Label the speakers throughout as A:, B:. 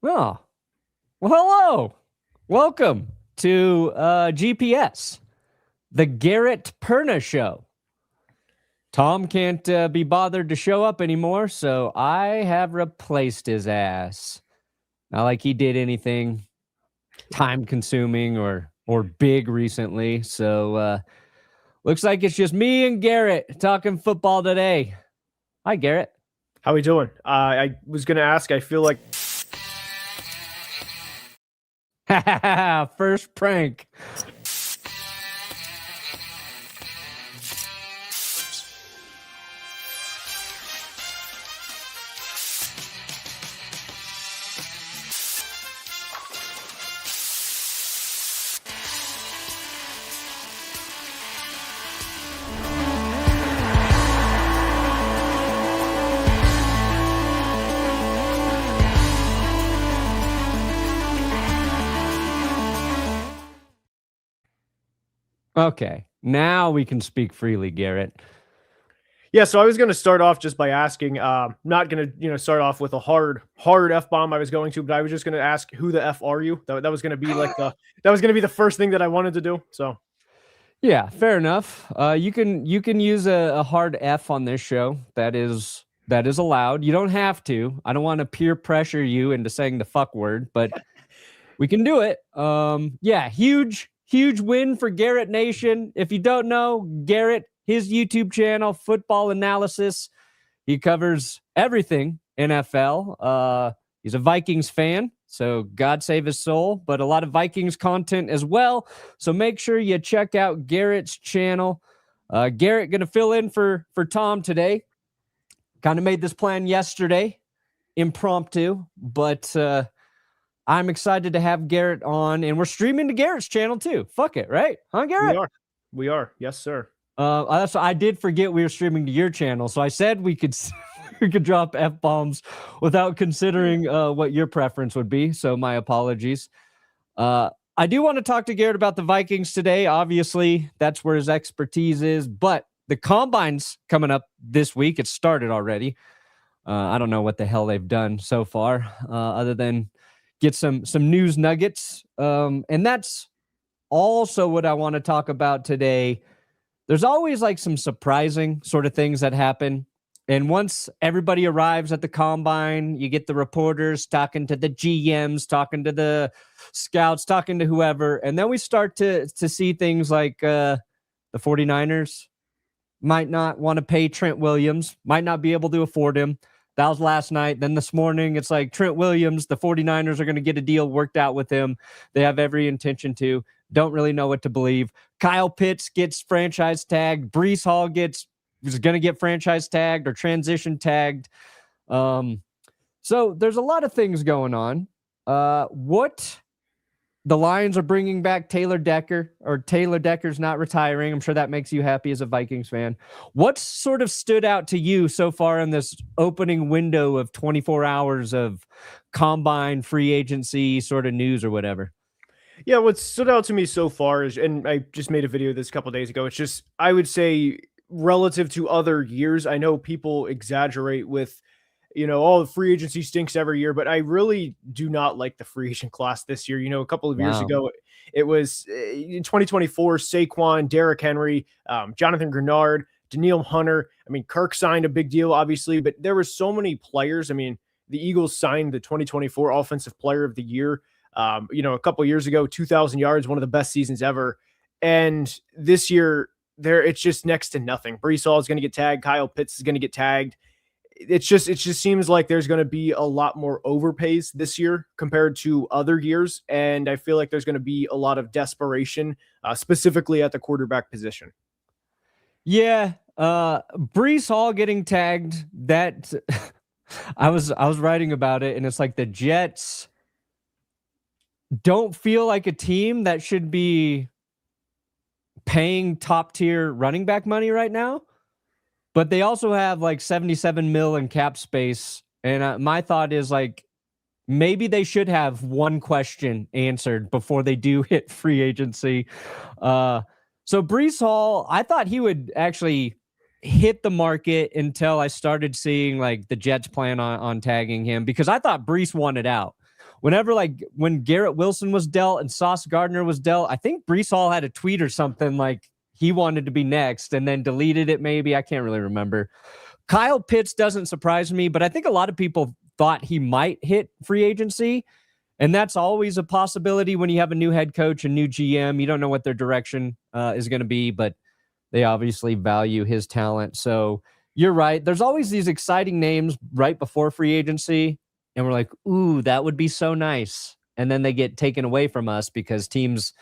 A: Oh, well, hello. Welcome to GPS, the Garrett Perna Show. Tom can't be bothered to show up anymore, so I have replaced his ass. Not like he did anything time-consuming or big recently. So looks like it's just me and Garrett talking football today. Hi, Garrett.
B: How we doing? I was going to ask, I feel like...
A: First prank. Okay, now we can speak freely, Garrett.
B: Yeah, so I was going to start off just by asking, not going to, start off with a hard F-bomb I was going to, but I was just going to ask, who the F are you? That was going to be that was going to be the first thing that I wanted to do. So,
A: yeah, fair enough. You can use a hard F on this show. That is allowed. You don't have to. I don't want to peer pressure you into saying the fuck word, but we can do it. Yeah, huge win for Garrett Nation. If you don't know, Garrett, his YouTube channel, Football Analysis, he covers everything NFL. He's a Vikings fan, so God save his soul, but a lot of Vikings content as well. So make sure you check out Garrett's channel. Garrett going to fill in for Tom today. Kind of made this plan yesterday, impromptu, but I'm excited to have Garrett on, and we're streaming to Garrett's channel too. Fuck it, right? Huh, Garrett?
B: We are. Yes, sir.
A: I did forget we were streaming to your channel, so I said we could drop F-bombs without considering what your preference would be, so my apologies. I do want to talk to Garrett about the Vikings today. Obviously, that's where his expertise is, but the Combine's coming up this week. It started already. I don't know what the hell they've done so far, other than get some news nuggets. And that's also what I want to talk about today. There's always like some surprising sort of things that happen. And once everybody arrives at the Combine, you get the reporters talking to the GMs, talking to the scouts, talking to whoever. And then we start to see things like the 49ers might not want to pay Trent Williams, might not be able to afford him. That was last night. Then this morning, it's like Trent Williams, the 49ers are going to get a deal worked out with him. They have every intention to. Don't really know what to believe. Kyle Pitts gets franchise tagged. Breece Hall is going to get franchise tagged or transition tagged. So there's a lot of things going on. What the Lions are bringing back Taylor Decker, or Taylor Decker's not retiring. I'm sure that makes you happy as a Vikings fan. What sort of stood out to you so far in this opening window of 24 hours of Combine free agency sort of news or whatever?
B: Yeah, what stood out to me so far is, and I just made a video of this a couple days ago, it's just, I would say, relative to other years, I know people exaggerate with, the free agency stinks every year, but I really do not like the free agent class this year. A couple of years ago, it was in 2024, Saquon, Derrick Henry, Jonathan Grenard, Danielle Hunter. I mean, Kirk signed a big deal, obviously, but there were so many players. I mean, the Eagles signed the 2024 Offensive Player of the Year. A couple of years ago, 2,000 yards, one of the best seasons ever. And this year, it's just next to nothing. Breece Hall is going to get tagged. Kyle Pitts is going to get tagged. It just seems like there's going to be a lot more overpays this year compared to other years. And I feel like there's going to be a lot of desperation, specifically at the quarterback position.
A: Yeah. Breece Hall getting tagged, that I was writing about it, and it's like the Jets don't feel like a team that should be paying top tier running back money right now, but they also have like 77 mil in cap space. And my thought is like, maybe they should have one question answered before they do hit free agency. So Breece Hall, I thought he would actually hit the market until I started seeing like the Jets plan on tagging him, because I thought Breece wanted out. whenever, like, when Garrett Wilson was dealt and Sauce Gardner was dealt, I think Breece Hall had a tweet or something like he wanted to be next and then deleted it maybe. I can't really remember. Kyle Pitts doesn't surprise me, but I think a lot of people thought he might hit free agency. And that's always a possibility when you have a new head coach and new GM. You don't know what their direction is going to be, but they obviously value his talent. So you're right. There's always these exciting names right before free agency. And we're like, ooh, that would be so nice. And then they get taken away from us because teams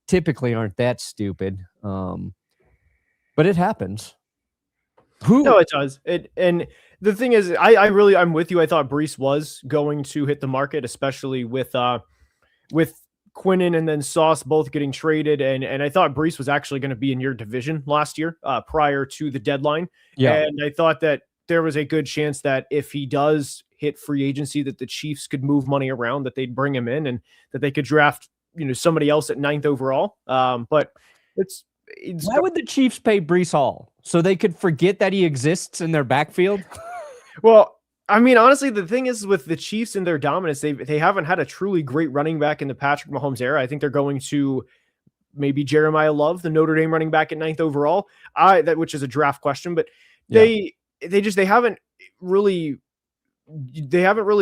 A: typically aren't that stupid. But it happens.
B: No, it does. And the thing is, I'm with you. I thought Breece was going to hit the market, especially with Quinnen and then Sauce both getting traded. And I thought Breece was actually going to be in your division last year, prior to the deadline.
A: Yeah.
B: And I thought that there was a good chance that if he does hit free agency, that the Chiefs could move money around, that they'd bring him in and that they could draft, somebody else at 9th overall. But it's
A: why would the Chiefs pay Breece Hall? So they could forget that he exists in their backfield?
B: Well, I mean, honestly, the thing is with the Chiefs and their dominance, they haven't had a truly great running back in the Patrick Mahomes era. I think they're going to maybe Jeremiah Love, the Notre Dame running back at 9th overall, which is a draft question, but they haven't really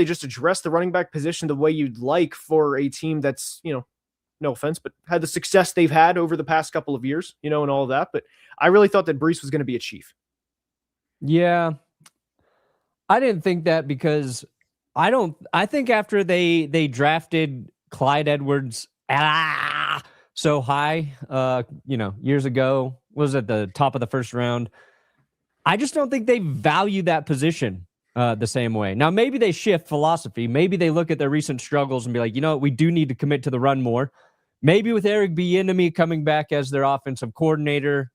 B: just addressed the running back position the way you'd like for a team that's, no offense, but had the success they've had over the past couple of years, and all of that. But I really thought that Breece was going to be a Chief. Yeah.
A: I didn't think that because I think after they drafted Clyde Edwards so high, years ago, was at the top of the first round. I just don't think they value that position the same way. Now, maybe they shift philosophy. Maybe they look at their recent struggles and be like, we do need to commit to the run more. Maybe with Eric Bieniemy coming back as their offensive coordinator,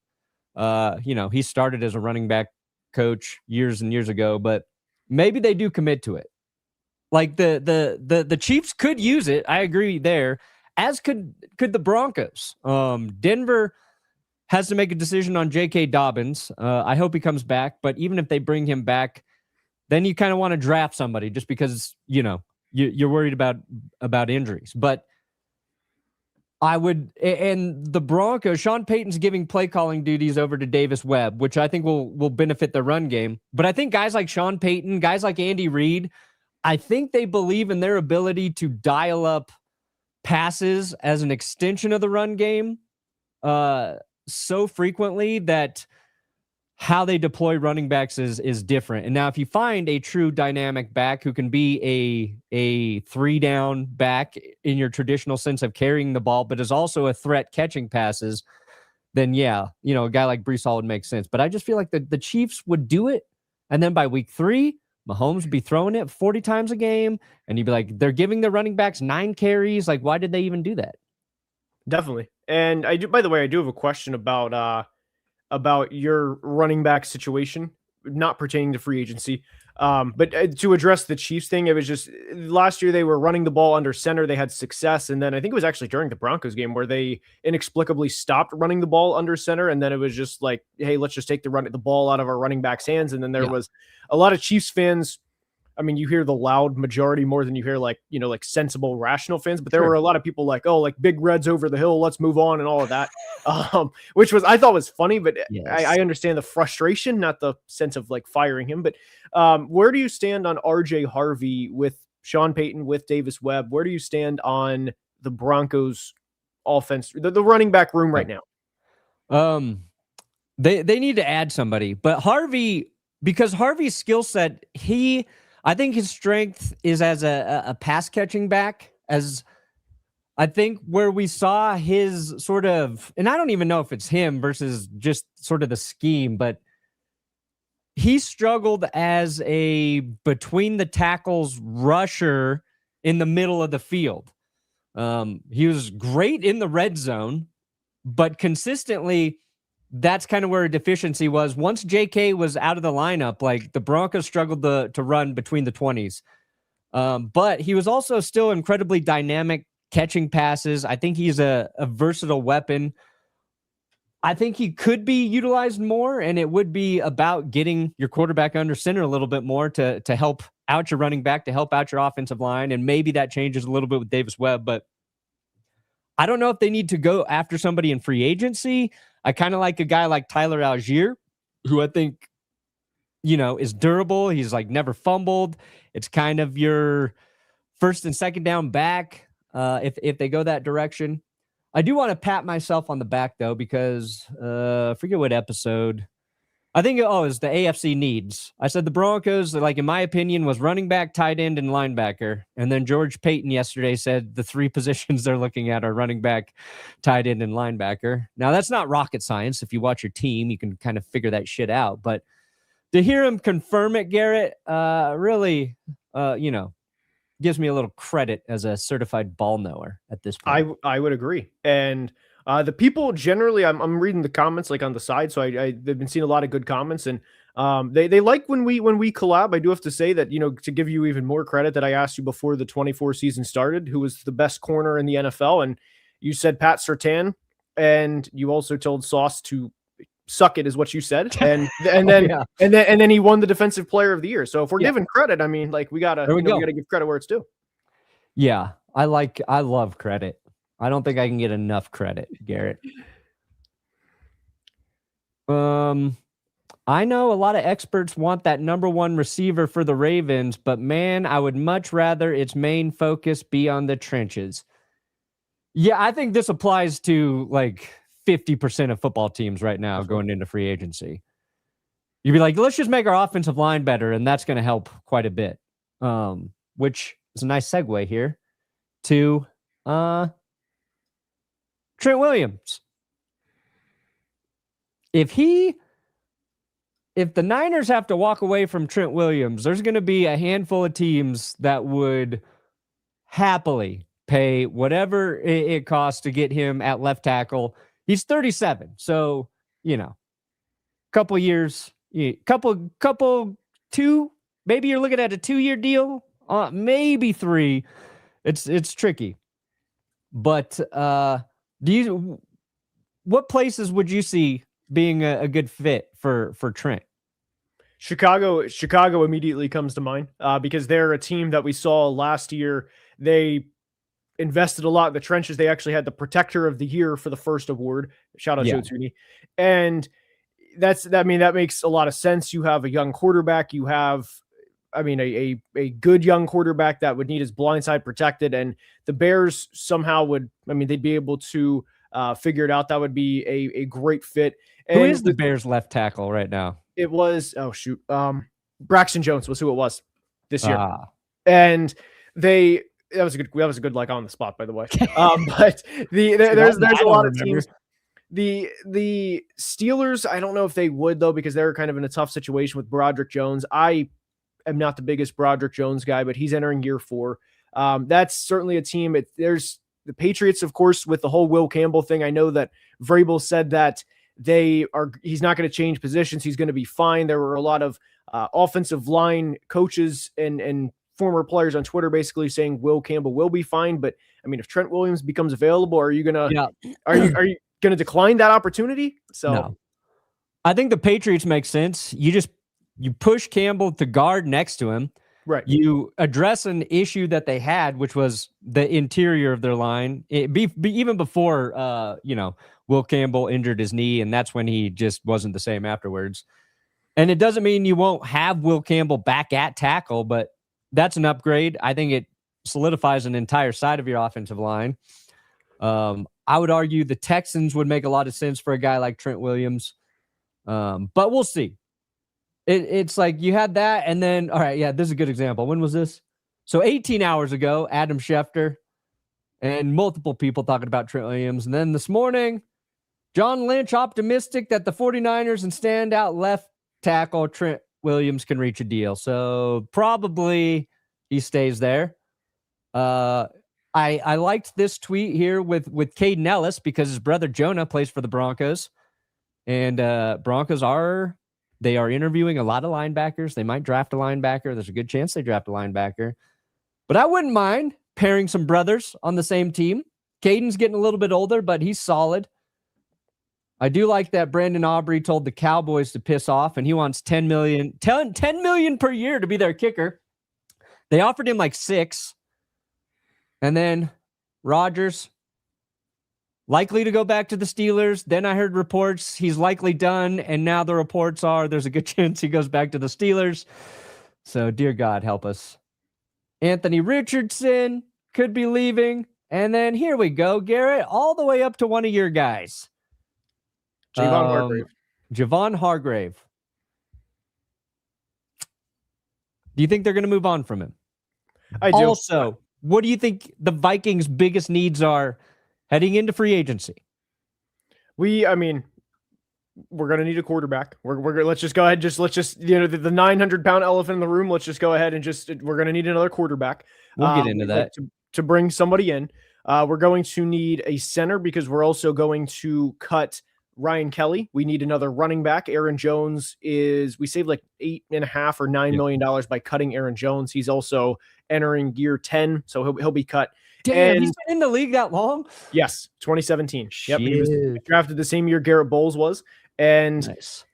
A: he started as a running back coach years and years ago, but maybe they do commit to it. Like the Chiefs could use it. I agree there, as could the Broncos. Denver has to make a decision on J.K. Dobbins. I hope he comes back, but even if they bring him back, then you kind of want to draft somebody just because, you're worried about injuries. But I would, and the Broncos, Sean Payton's giving play calling duties over to Davis Webb, which I think will benefit the run game. But I think guys like Sean Payton, guys like Andy Reid, I think they believe in their ability to dial up passes as an extension of the run game so frequently that how they deploy running backs is different. And now if you find a true dynamic back who can be a 3-down back in your traditional sense of carrying the ball, but is also a threat catching passes, then a guy like Breece Hall would make sense. But I just feel like the Chiefs would do it. And then by week 3, Mahomes would be throwing it 40 times a game. And you'd be like, they're giving their running backs 9 carries. Like, why did they even do that?
B: Definitely. And by the way, I do have a question about your running back situation, not pertaining to free agency. But to address the Chiefs thing, it was just last year they were running the ball under center. They had success. And then I think it was actually during the Broncos game where they inexplicably stopped running the ball under center. And then it was just like, hey, let's just take the ball out of our running back's hands. And then there was a lot of Chiefs fans. I mean, you hear the loud majority more than you hear like sensible, rational fans, but there were a lot of people like, oh, like Big Red's over the hill, let's move on and all of that, which I thought was funny, but yes. I understand the frustration, not the sense of like firing him. But where do you stand on RJ Harvey with Sean Payton, with Davis Webb? Where do you stand on the Broncos offense, the running back room right now?
A: They need to add somebody, but Harvey, because Harvey's skill set, I think his strength is as a pass catching back, as I think where we saw his sort of, and I don't even know if it's him versus just sort of the scheme, but he struggled as a between the tackles rusher in the middle of the field. He was great in the red zone, but consistently that's kind of where a deficiency was. Once JK was out of the lineup, like the Broncos struggled to run between the 20s. But he was also still incredibly dynamic catching passes. I think he's a versatile weapon. I think he could be utilized more, and it would be about getting your quarterback under center a little bit more to help out your running back, to help out your offensive line, and maybe that changes a little bit with Davis Webb, but I don't know if they need to go after somebody in free agency. I kind of like a guy like Tyler Algier, who I think, is durable. He's like never fumbled. It's kind of your first and second down back if they go that direction. I do want to pat myself on the back, though, because I forget what episode. I think, it's the AFC needs. I said the Broncos, like, in my opinion, was running back, tight end, and linebacker. And then George Payton yesterday said the three positions they're looking at are running back, tight end, and linebacker. Now, that's not rocket science. If you watch your team, you can kind of figure that shit out. But to hear him confirm it, Garrett, really, gives me a little credit as a certified ball knower at this point.
B: I would agree. And the people generally, I'm reading the comments like on the side, so they've been seeing a lot of good comments, and they like when we collab. I do have to say that, to give you even more credit, that I asked you before the 24 season started, who was the best corner in the NFL, and you said Pat Surtain, and you also told Sauce to suck it, is what you said, and then he won the Defensive Player of the Year. So if we're giving credit, I mean, like, we gotta give credit where it's due.
A: Yeah, I love credit. I don't think I can get enough credit, Garrett. I know a lot of experts want that number one receiver for the Ravens, but man, I would much rather its main focus be on the trenches. Yeah, I think this applies to like 50% of football teams right now going into free agency. You'd be like, let's just make our offensive line better, and that's going to help quite a bit. Which is a nice segue here to Trent Williams. If the Niners have to walk away from Trent Williams, there's going to be a handful of teams that would happily pay whatever it costs to get him at left tackle. He's 37, so couple years, two. Maybe you're looking at a 2-year deal, maybe 3. It's tricky, but what places would you see being a good fit for Trent?
B: Chicago immediately comes to mind because they're a team that we saw last year. They invested a lot in the trenches. They actually had the Protector of the Year for the first award. Shout out Joe Tooney. And that makes a lot of sense. You have a young quarterback. You have, a good young quarterback that would need his blind side protected. And the Bears somehow they'd be able to figure it out. That would be a great fit. And
A: who is the Bears left tackle right now?
B: It was, Braxton Jones was who it was this year. And that was a good like on the spot, by the way. But there's a lot of teams. The Steelers, I don't know if they would, though, because they're kind of in a tough situation with Broderick Jones. I am not the biggest Broderick Jones guy, but he's entering year 4. That's certainly a team. There's the Patriots, of course, with the whole Will Campbell thing. I know that Vrabel said that he's not going to change positions. He's going to be fine. There were a lot of offensive line coaches and former players on Twitter basically saying Will Campbell will be fine. But if Trent Williams becomes available, are you going to decline that opportunity? So
A: no. I think the Patriots make sense. You push Campbell to guard next to him.
B: Right.
A: You address an issue that they had, which was the interior of their line. Even before, Will Campbell injured his knee, and that's when he just wasn't the same afterwards. And it doesn't mean you won't have Will Campbell back at tackle, but that's an upgrade. I think it solidifies an entire side of your offensive line. I would argue the Texans would make a lot of sense for a guy like Trent Williams. But we'll see. It's like you had that, and then, all right, yeah, this is a good example. When was this? So 18 hours ago, Adam Schefter and multiple people talking about Trent Williams. And then this morning, John Lynch optimistic that the 49ers and standout left tackle Trent Williams can reach a deal. So probably he stays there. I liked this tweet here with Caden Ellis because his brother Jonah plays for the Broncos. And Broncos are interviewing a lot of linebackers. They might draft a linebacker. There's a good chance they draft a linebacker. But I wouldn't mind pairing some brothers on the same team. Caden's getting a little bit older, but he's solid. I do like that Brandon Aubrey told the Cowboys to piss off, and he wants $10 million per year to be their kicker. They offered him like 6. And then Rodgers, likely to go back to the Steelers. Then I heard reports he's likely done, and now the reports are there's a good chance he goes back to the Steelers. So, dear God, help us. Anthony Richardson could be leaving. And then here we go, Garrett, all the way up to one of your guys. Javon Hargrave. Do you think they're going to move on from him?
B: I do.
A: Also, what do you think the Vikings' biggest needs are heading into free agency?
B: I mean, we're going to need a quarterback. Let's just go ahead. Let's just, the 900-pound elephant in the room. Let's just go ahead and we're going to need another quarterback.
A: We'll get into that.
B: To bring somebody in. We're going to need a center because we're also going to cut Ryan Kelly. We need another running back. Aaron Jones we saved like $8.5 or $9 million by cutting Aaron Jones. He's also entering year 10, so he'll be cut.
A: Damn, he's been in the league that long?
B: Yes, 2017.
A: Shit.
B: Yep, he was drafted the same year Garrett Bowles was. And
A: nice.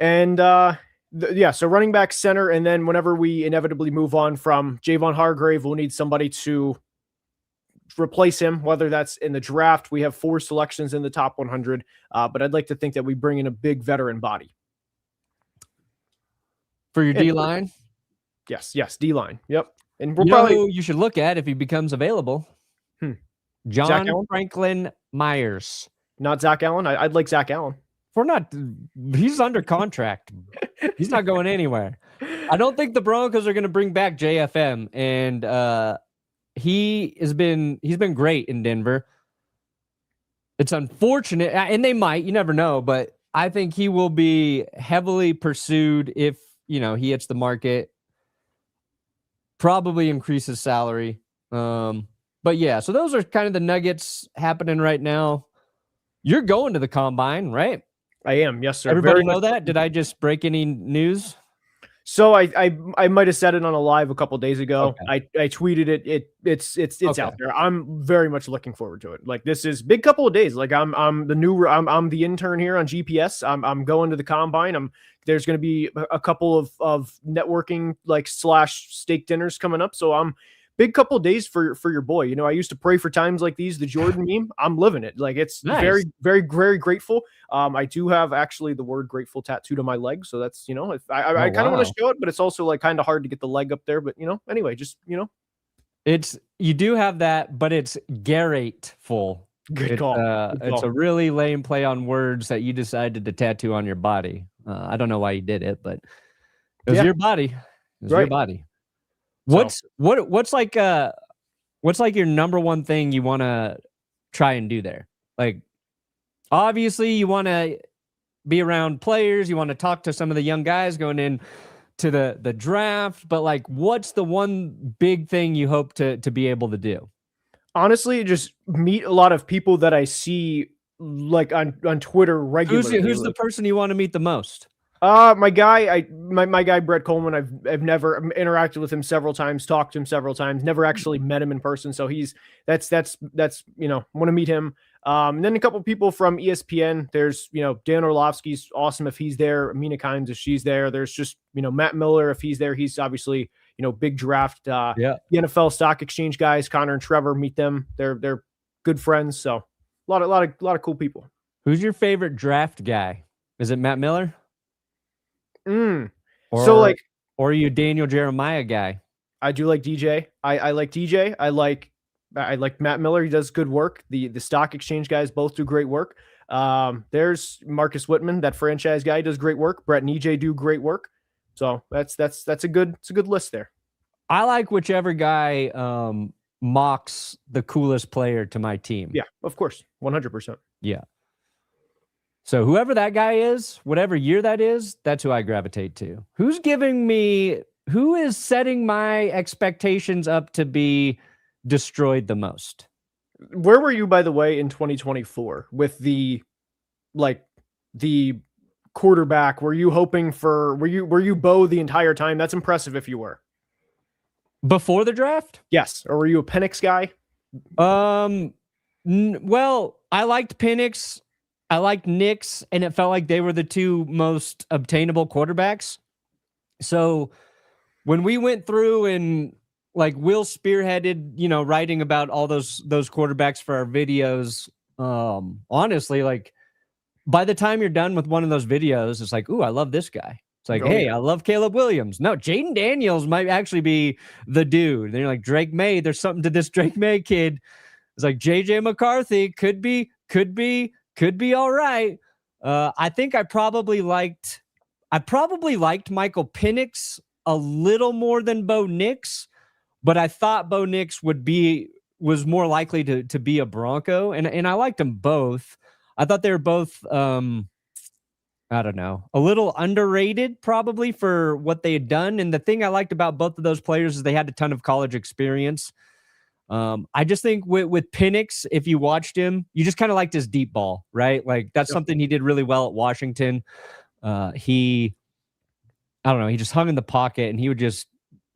B: So running back, center, and then whenever we inevitably move on from Javon Hargrave, we'll need somebody to replace him, whether that's in the draft. We have 4 selections in the top 100, but I'd like to think that we bring in a big veteran body.
A: For your D-line?
B: Yes, D-line. Yep. And
A: who you should look at if he becomes available. John Franklin Myers.
B: Not Zach Allen? I'd like Zach Allen.
A: He's under contract. He's not going anywhere. I don't think the Broncos are going to bring back JFM, and he's been great in Denver. It's unfortunate, and they might, you never know, but I think he will be heavily pursued if, he hits the market. Probably increase his salary. But yeah, so those are kind of the nuggets happening right now. You're going to the combine, right?
B: I am. Yes, sir.
A: Everybody know that? Did I just break any news?
B: So I might have said it on a live a couple of days ago.
A: Okay.
B: I tweeted it. It's out there. I'm very much looking forward to it. Like, this is big couple of days. Like, I'm the intern here on GPS. I'm going to the combine. There's going to be a couple of networking / steak dinners coming up. So I'm big couple of days for your boy. I used to pray for times like these, the Jordan meme. I'm living it. Like, it's
A: nice.
B: Very, very, very grateful. I do have actually the word grateful tattooed on my leg. So that's, I kind of want to show it, but it's also like kind of hard to get the leg up there. But, anyway, just,
A: you do have that, but it's grateful.
B: Good call.
A: It's a really lame play on words that you decided to tattoo on your body. I don't know why you did it, but it was your body. It was your body. What's like your number one thing you want to try and do there? Like, obviously you want to be around players, you want to talk to some of the young guys going in to the draft, but like, what's the one big thing you hope to be able to do?
B: Honestly, just meet a lot of people that I see like on Twitter regularly.
A: Who's the person you want to meet the most?
B: My guy, my guy Brett Coleman. I've never interacted with him several times, talked to him several times, never actually met him in person. So that's want to meet him. And then a couple people from ESPN. There's Dan Orlovsky's awesome if he's there. Amina Kimes if she's there. There's just Matt Miller if he's there. He's obviously big draft. The NFL Stock Exchange guys, Connor and Trevor. Meet them. They're good friends. So a lot of cool people.
A: Who's your favorite draft guy? Is it Matt Miller? Or are you a Daniel Jeremiah guy?
B: I do like DJ. I like DJ. I like Matt Miller. He does good work. The Stock Exchange guys both do great work. There's Marcus Whitman, that franchise guy, does great work. Brett and EJ do great work. So that's a good list there.
A: I like whichever guy mocks the coolest player to my team.
B: Yeah, of course. 100%.
A: Yeah. So whoever that guy is, whatever year that is, that's who I gravitate to. Who is setting my expectations up to be destroyed the most?
B: Where were you, by the way, in 2024 with the quarterback? Were you Bo the entire time? That's impressive if you were.
A: Before the draft?
B: Yes. Or were you a Penix guy?
A: Well, I liked Penix. I liked Nick's, and it felt like they were the two most obtainable quarterbacks. So when we went through and like Will spearheaded, writing about all those quarterbacks for our videos, honestly, like by the time you're done with one of those videos, it's like, ooh, I love this guy. It's like, hey, I love Caleb Williams. No, Jaden Daniels might actually be the dude. And you're like, Drake May, there's something to this Drake May kid. It's like JJ McCarthy could be all right. I think I probably liked Michael Penix a little more than Bo Nix, but I thought Bo Nix was more likely to be a Bronco, and I liked them both. I thought they were both, I don't know, a little underrated probably for what they had done. And the thing I liked about both of those players is they had a ton of college experience. I just think with Penix, if you watched him, you just kind of liked his deep ball, right? Like that's something he did really well at Washington. He just hung in the pocket and he would just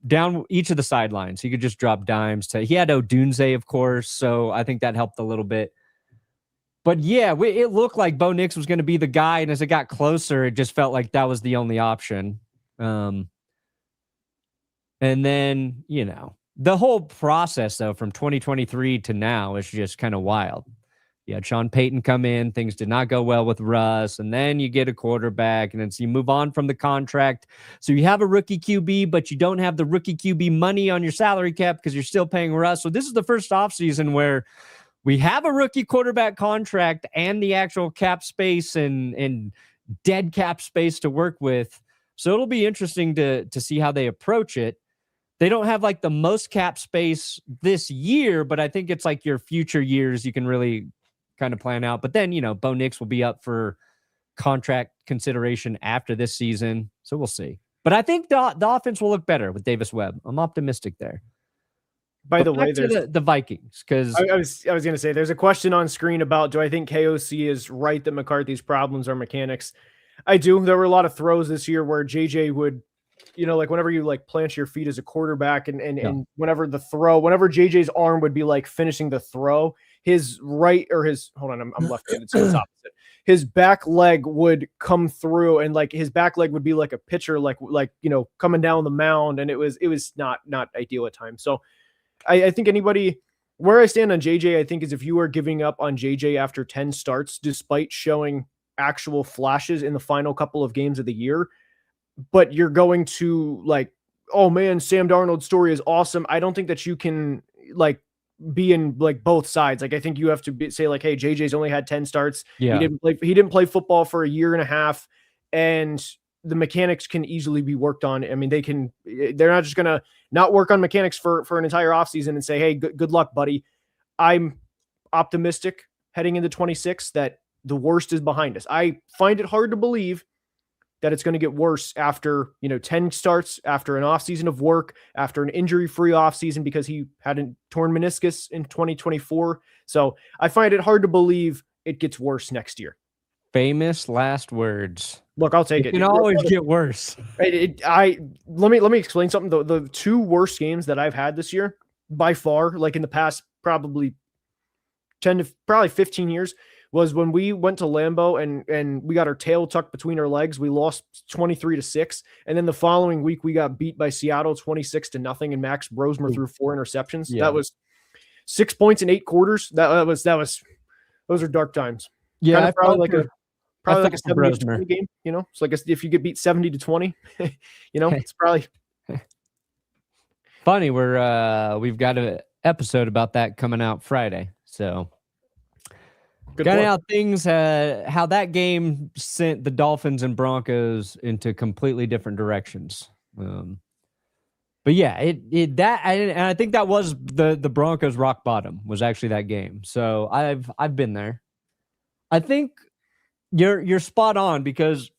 A: down each of the sidelines. He could just drop dimes. He had Odunze, of course, so I think that helped a little bit. But yeah, it looked like Bo Nix was going to be the guy, and as it got closer, it just felt like that was the only option. And then, the whole process, though, from 2023 to now is just kind of wild. You had Sean Payton come in. Things did not go well with Russ. And then you get a quarterback, and then so you move on from the contract. So you have a rookie QB, but you don't have the rookie QB money on your salary cap because you're still paying Russ. So this is the first offseason where we have a rookie quarterback contract and the actual cap space and dead cap space to work with. So it'll be interesting to see how they approach it. They don't have like the most cap space this year, but I think it's like your future years you can really kind of plan out. But then, Bo Nix will be up for contract consideration after this season. So we'll see. But I think the offense will look better with Davis Webb. I'm optimistic there.
B: By the way, there's
A: the Vikings, because
B: I was going to say there's a question on screen about, do I think KOC is right that McCarthy's problems are mechanics? I do. There were a lot of throws this year where JJ would, like whenever you like plant your feet as a quarterback and whenever JJ's arm would be like finishing the throw, his right or his, hold on, I'm left-handed, so it's opposite. His back leg would come through and like his back leg would be like a pitcher, like coming down the mound. And it was not ideal at times. So I think where I stand on JJ, I think is if you are giving up on JJ after 10 starts, despite showing actual flashes in the final couple of games of the year, but you're going to like, oh man, Sam Darnold's story is awesome. I don't think that you can like be in like both sides. Like I think you have to say like, hey, JJ's only had 10 starts.
A: Yeah.
B: He didn't play football for a year and a half, and the mechanics can easily be worked on. I mean, they're not just going to not work on mechanics for an entire offseason and say, hey, good luck, buddy. I'm optimistic heading into 26 that the worst is behind us. I find it hard to believe that it's going to get worse after, 10 starts, after an offseason of work, after an injury-free offseason because he had a torn meniscus in 2024. So I find it hard to believe it gets worse next year.
A: Famous last words.
B: Look, I'll take it.
A: It can always get worse.
B: Let me explain something. The two worst games that I've had this year, by far, like in the past probably 10 to probably 15 years, was when we went to Lambeau and we got our tail tucked between our legs. We lost 23-6. And then the following week we got beat by Seattle 26-0. And Max Brosmer threw 4 interceptions. Yeah. That was 6 points in 8 quarters. Those are dark times.
A: Yeah.
B: Kind of probably like a 70-20 game, It's like if you get beat 70-20, it's probably
A: funny. We've got an episode about that coming out Friday. So kind of how that game sent the Dolphins and Broncos into completely different directions. But yeah, I think that was the Broncos' rock bottom was actually that game. So I've been there. I think you're spot on because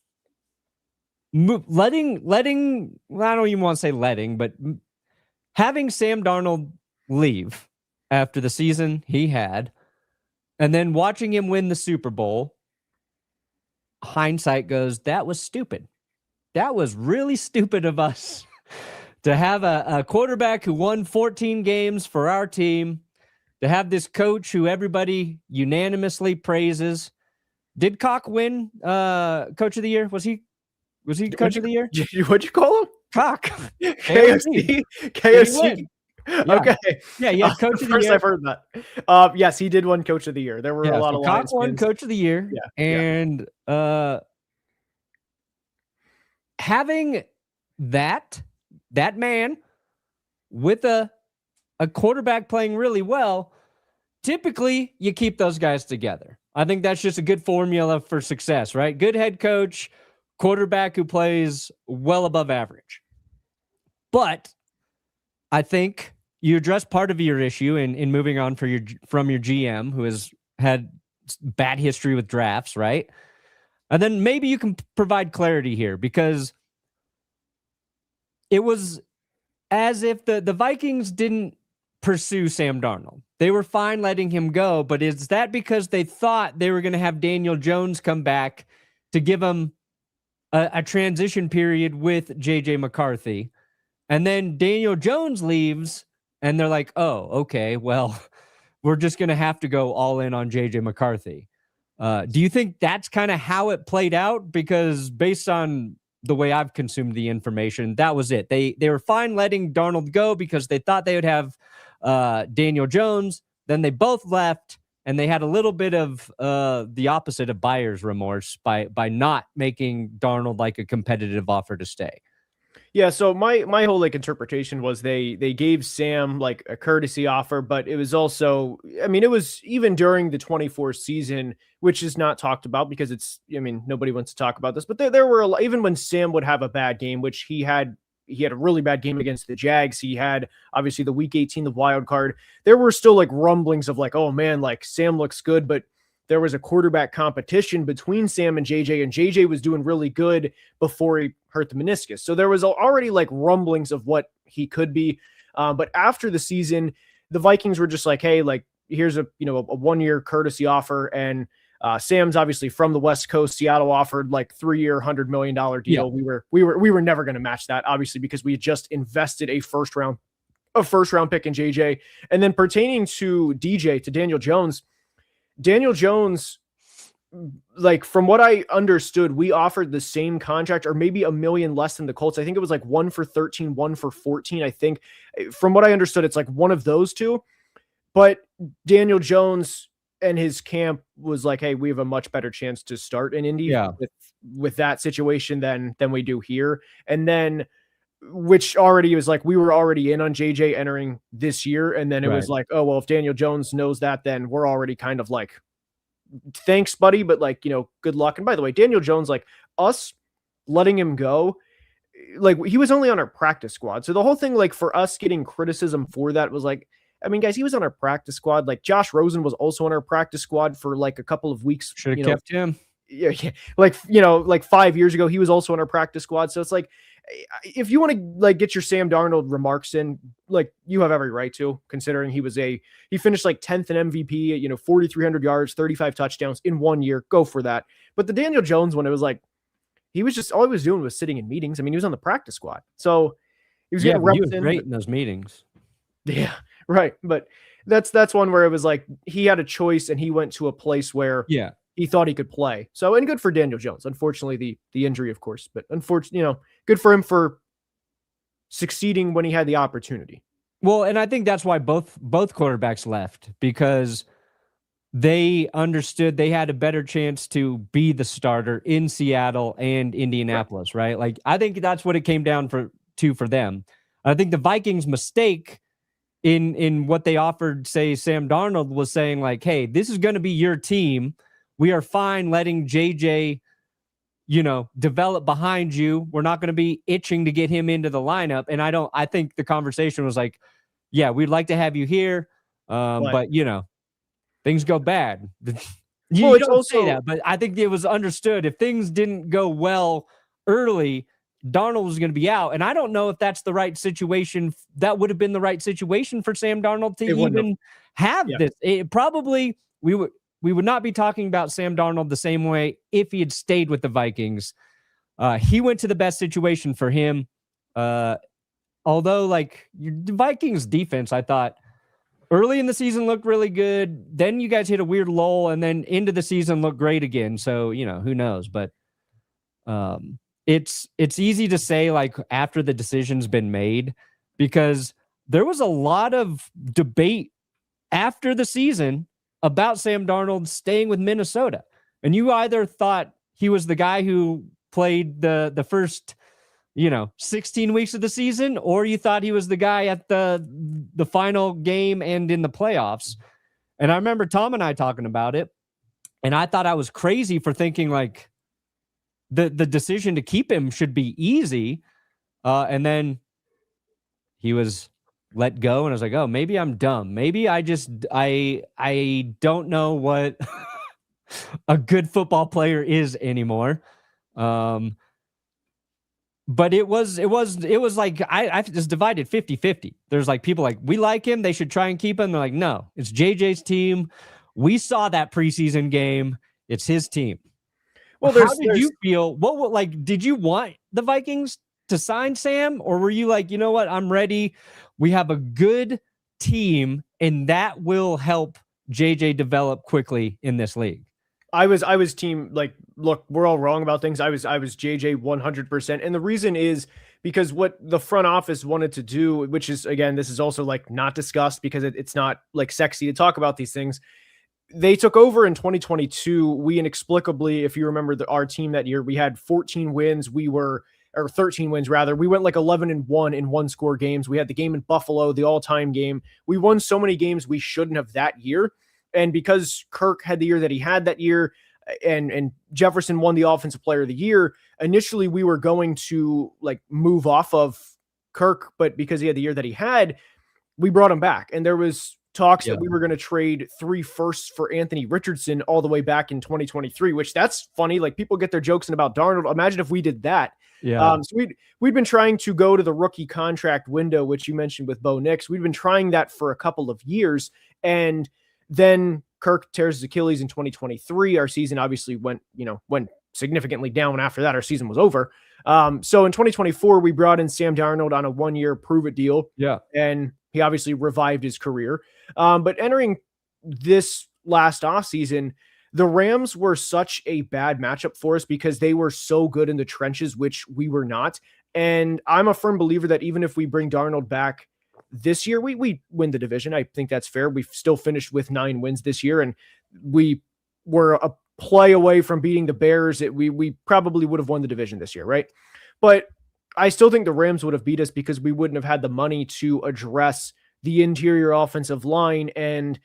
A: letting I don't even want to say letting, but having Sam Darnold leave after the season he had, and then watching him win the Super Bowl, hindsight goes, that was stupid. That was really stupid of us to have a quarterback who won 14 games for our team, to have this coach who everybody unanimously praises, Did Cock win Coach of the Year? Was he Coach of the Year?
B: What'd you call him?
A: Cock.
B: KFC. KFC.
A: Yeah.
B: Okay.
A: Yeah, he had Coach of the
B: First
A: Year.
B: I've heard that. Yes, he did win Coach of the Year. There were a lot of
A: Cock won Coach of the Year.
B: Yeah.
A: And having that man with a quarterback playing really well, typically you keep those guys together. I think that's just a good formula for success, right? Good head coach, quarterback who plays well above average. But I think you address part of your issue in moving on from your GM, who has had bad history with drafts, right? And then maybe you can provide clarity here, because it was as if the Vikings didn't pursue Sam Darnold. They were fine letting him go, but is that because they thought they were going to have Daniel Jones come back to give him a transition period with JJ McCarthy? And then Daniel Jones leaves, and they're like, oh, okay, well, we're just going to have to go all in on JJ McCarthy. Do you think that's kind of how it played out? Because based on the way I've consumed the information, that was it. They were fine letting Darnold go because they thought they would have Daniel Jones. Then they both left, and they had a little bit of the opposite of buyer's remorse by not making Darnold like a competitive offer to stay.
B: Yeah, so my whole interpretation was they gave Sam like a courtesy offer, but it was also, I mean, it was even during the 24 season, which is not talked about because nobody wants to talk about this, but there were even when Sam would have a bad game, which he had a really bad game against the Jags. He had obviously the week 18, the wild card. There were still rumblings of oh man, Sam looks good, but there was a quarterback competition between Sam and JJ was doing really good before he hurt the meniscus. So there was already rumblings of what he could be. But after the season, the Vikings were just hey, here's a 1-year courtesy offer. And Sam's obviously from the West Coast. Seattle offered 3-year, $100 million deal.
A: Yeah.
B: We were never going to match that, obviously, because we had just invested a first round pick in JJ. And then pertaining to Daniel Jones, from what I understood, we offered the same contract or maybe $1 million less than the Colts. I think it was 1 for 13, 1 for 14. I think from what I understood, it's one of those two. But Daniel Jones and his camp was hey, we have a much better chance to start in Indy with that situation than we do here. And then, which already was we were already in on JJ entering this year. And then it was oh, well, if Daniel Jones knows that, then we're already kind of thanks, buddy. But good luck. And by the way, Daniel Jones, us letting him go, he was only on our practice squad. So the whole thing, for us getting criticism for that was guys, he was on our practice squad. Josh Rosen was also on our practice squad for a couple of weeks.
A: Should have kept him.
B: Yeah. 5 years ago, he was also on our practice squad. So it's if you want to get your Sam Darnold remarks in, you have every right to, considering he finished 10th in MVP, 4,300 yards, 35 touchdowns in 1 year. Go for that. But the Daniel Jones one, it was he was just, all he was doing was sitting in meetings. I mean, he was on the practice squad. So he was getting reps in.
A: Great in those meetings.
B: Yeah, right. But that's one where it was he had a choice and he went to a place where he thought he could play. So, and good for Daniel Jones. Unfortunately, the injury, of course, but unfortunately, good for him for succeeding when he had the opportunity.
A: Well, and I think that's why both quarterbacks left, because they understood they had a better chance to be the starter in Seattle and Indianapolis, right? I think that's what it came down for them. I think the Vikings' mistake in what they offered, say, Sam Darnold, was saying hey, this is going to be your team. We are fine letting JJ, develop behind you. We're not going to be itching to get him into the lineup. And I think the conversation was yeah, we'd like to have you here. But things go bad. You don't also say that, but I think it was understood if things didn't go well early, Darnold was going to be out. And I don't know if that's the right situation. That would have been the right situation for Sam Darnold to even have this. It probably, we would not be talking about Sam Darnold the same way if he had stayed with the Vikings. He went to the best situation for him. Although the Vikings defense, I thought early in the season looked really good. Then you guys hit a weird lull, and then into the season looked great again. So, who knows? But it's easy to say, like, after the decision's been made, because there was a lot of debate after the season about Sam Darnold staying with Minnesota. And you either thought he was the guy who played the first 16 weeks of the season, or you thought he was the guy at the final game and in the playoffs. And I remember Tom and I talking about it, and I thought I was crazy for thinking like the decision to keep him should be easy. And then he was let go, and I was like, oh, maybe I'm dumb. Maybe I don't know what a good football player is anymore. But it was like, I just divided 50-50. There's like people like, we like him, they should try and keep him. They're like, no, it's JJ's team. We saw that preseason game. It's his team. Well, how did you feel? Did you want the Vikings to sign Sam, or were you like, you know what, I'm ready. We have a good team, and that will help JJ develop quickly in this league?
B: I was team, like, look, we're all wrong about things. I was JJ 100%. And the reason is because what the front office wanted to do, which is, again, this is also like not discussed because it's not like sexy to talk about these things. They took over in 2022. We inexplicably, if you remember our team that year, we had 14 wins. Or 13 wins rather. We went like 11-1 in one-score games. We had the game in Buffalo, the all-time game. We won so many games we shouldn't have that year. And because Kirk had the year that he had that year, and Jefferson won the Offensive Player of the Year, initially we were going to like move off of Kirk, but because he had the year that he had, we brought him back. And there was talks that we were going to trade 3 firsts for Anthony Richardson all the way back in 2023, which that's funny. Like, people get their jokes in about Darnold. Imagine if we did that.
A: Yeah.
B: So we'd been trying to go to the rookie contract window, which you mentioned with Bo Nix. We'd been trying that for a couple of years. And then Kirk tears his Achilles in 2023. Our season obviously went significantly down after that. Our season was over. So in 2024, we brought in Sam Darnold on a 1-year prove-it deal.
A: Yeah.
B: And he obviously revived his career. But entering this last offseason, the Rams were such a bad matchup for us because they were so good in the trenches, which we were not. And I'm a firm believer that even if we bring Darnold back this year, we win the division. I think that's fair. We've still finished with 9 wins this year, and we were a play away from beating the Bears. We probably would have won the division this year, right? But I still think the Rams would have beat us because we wouldn't have had the money to address the interior offensive line. And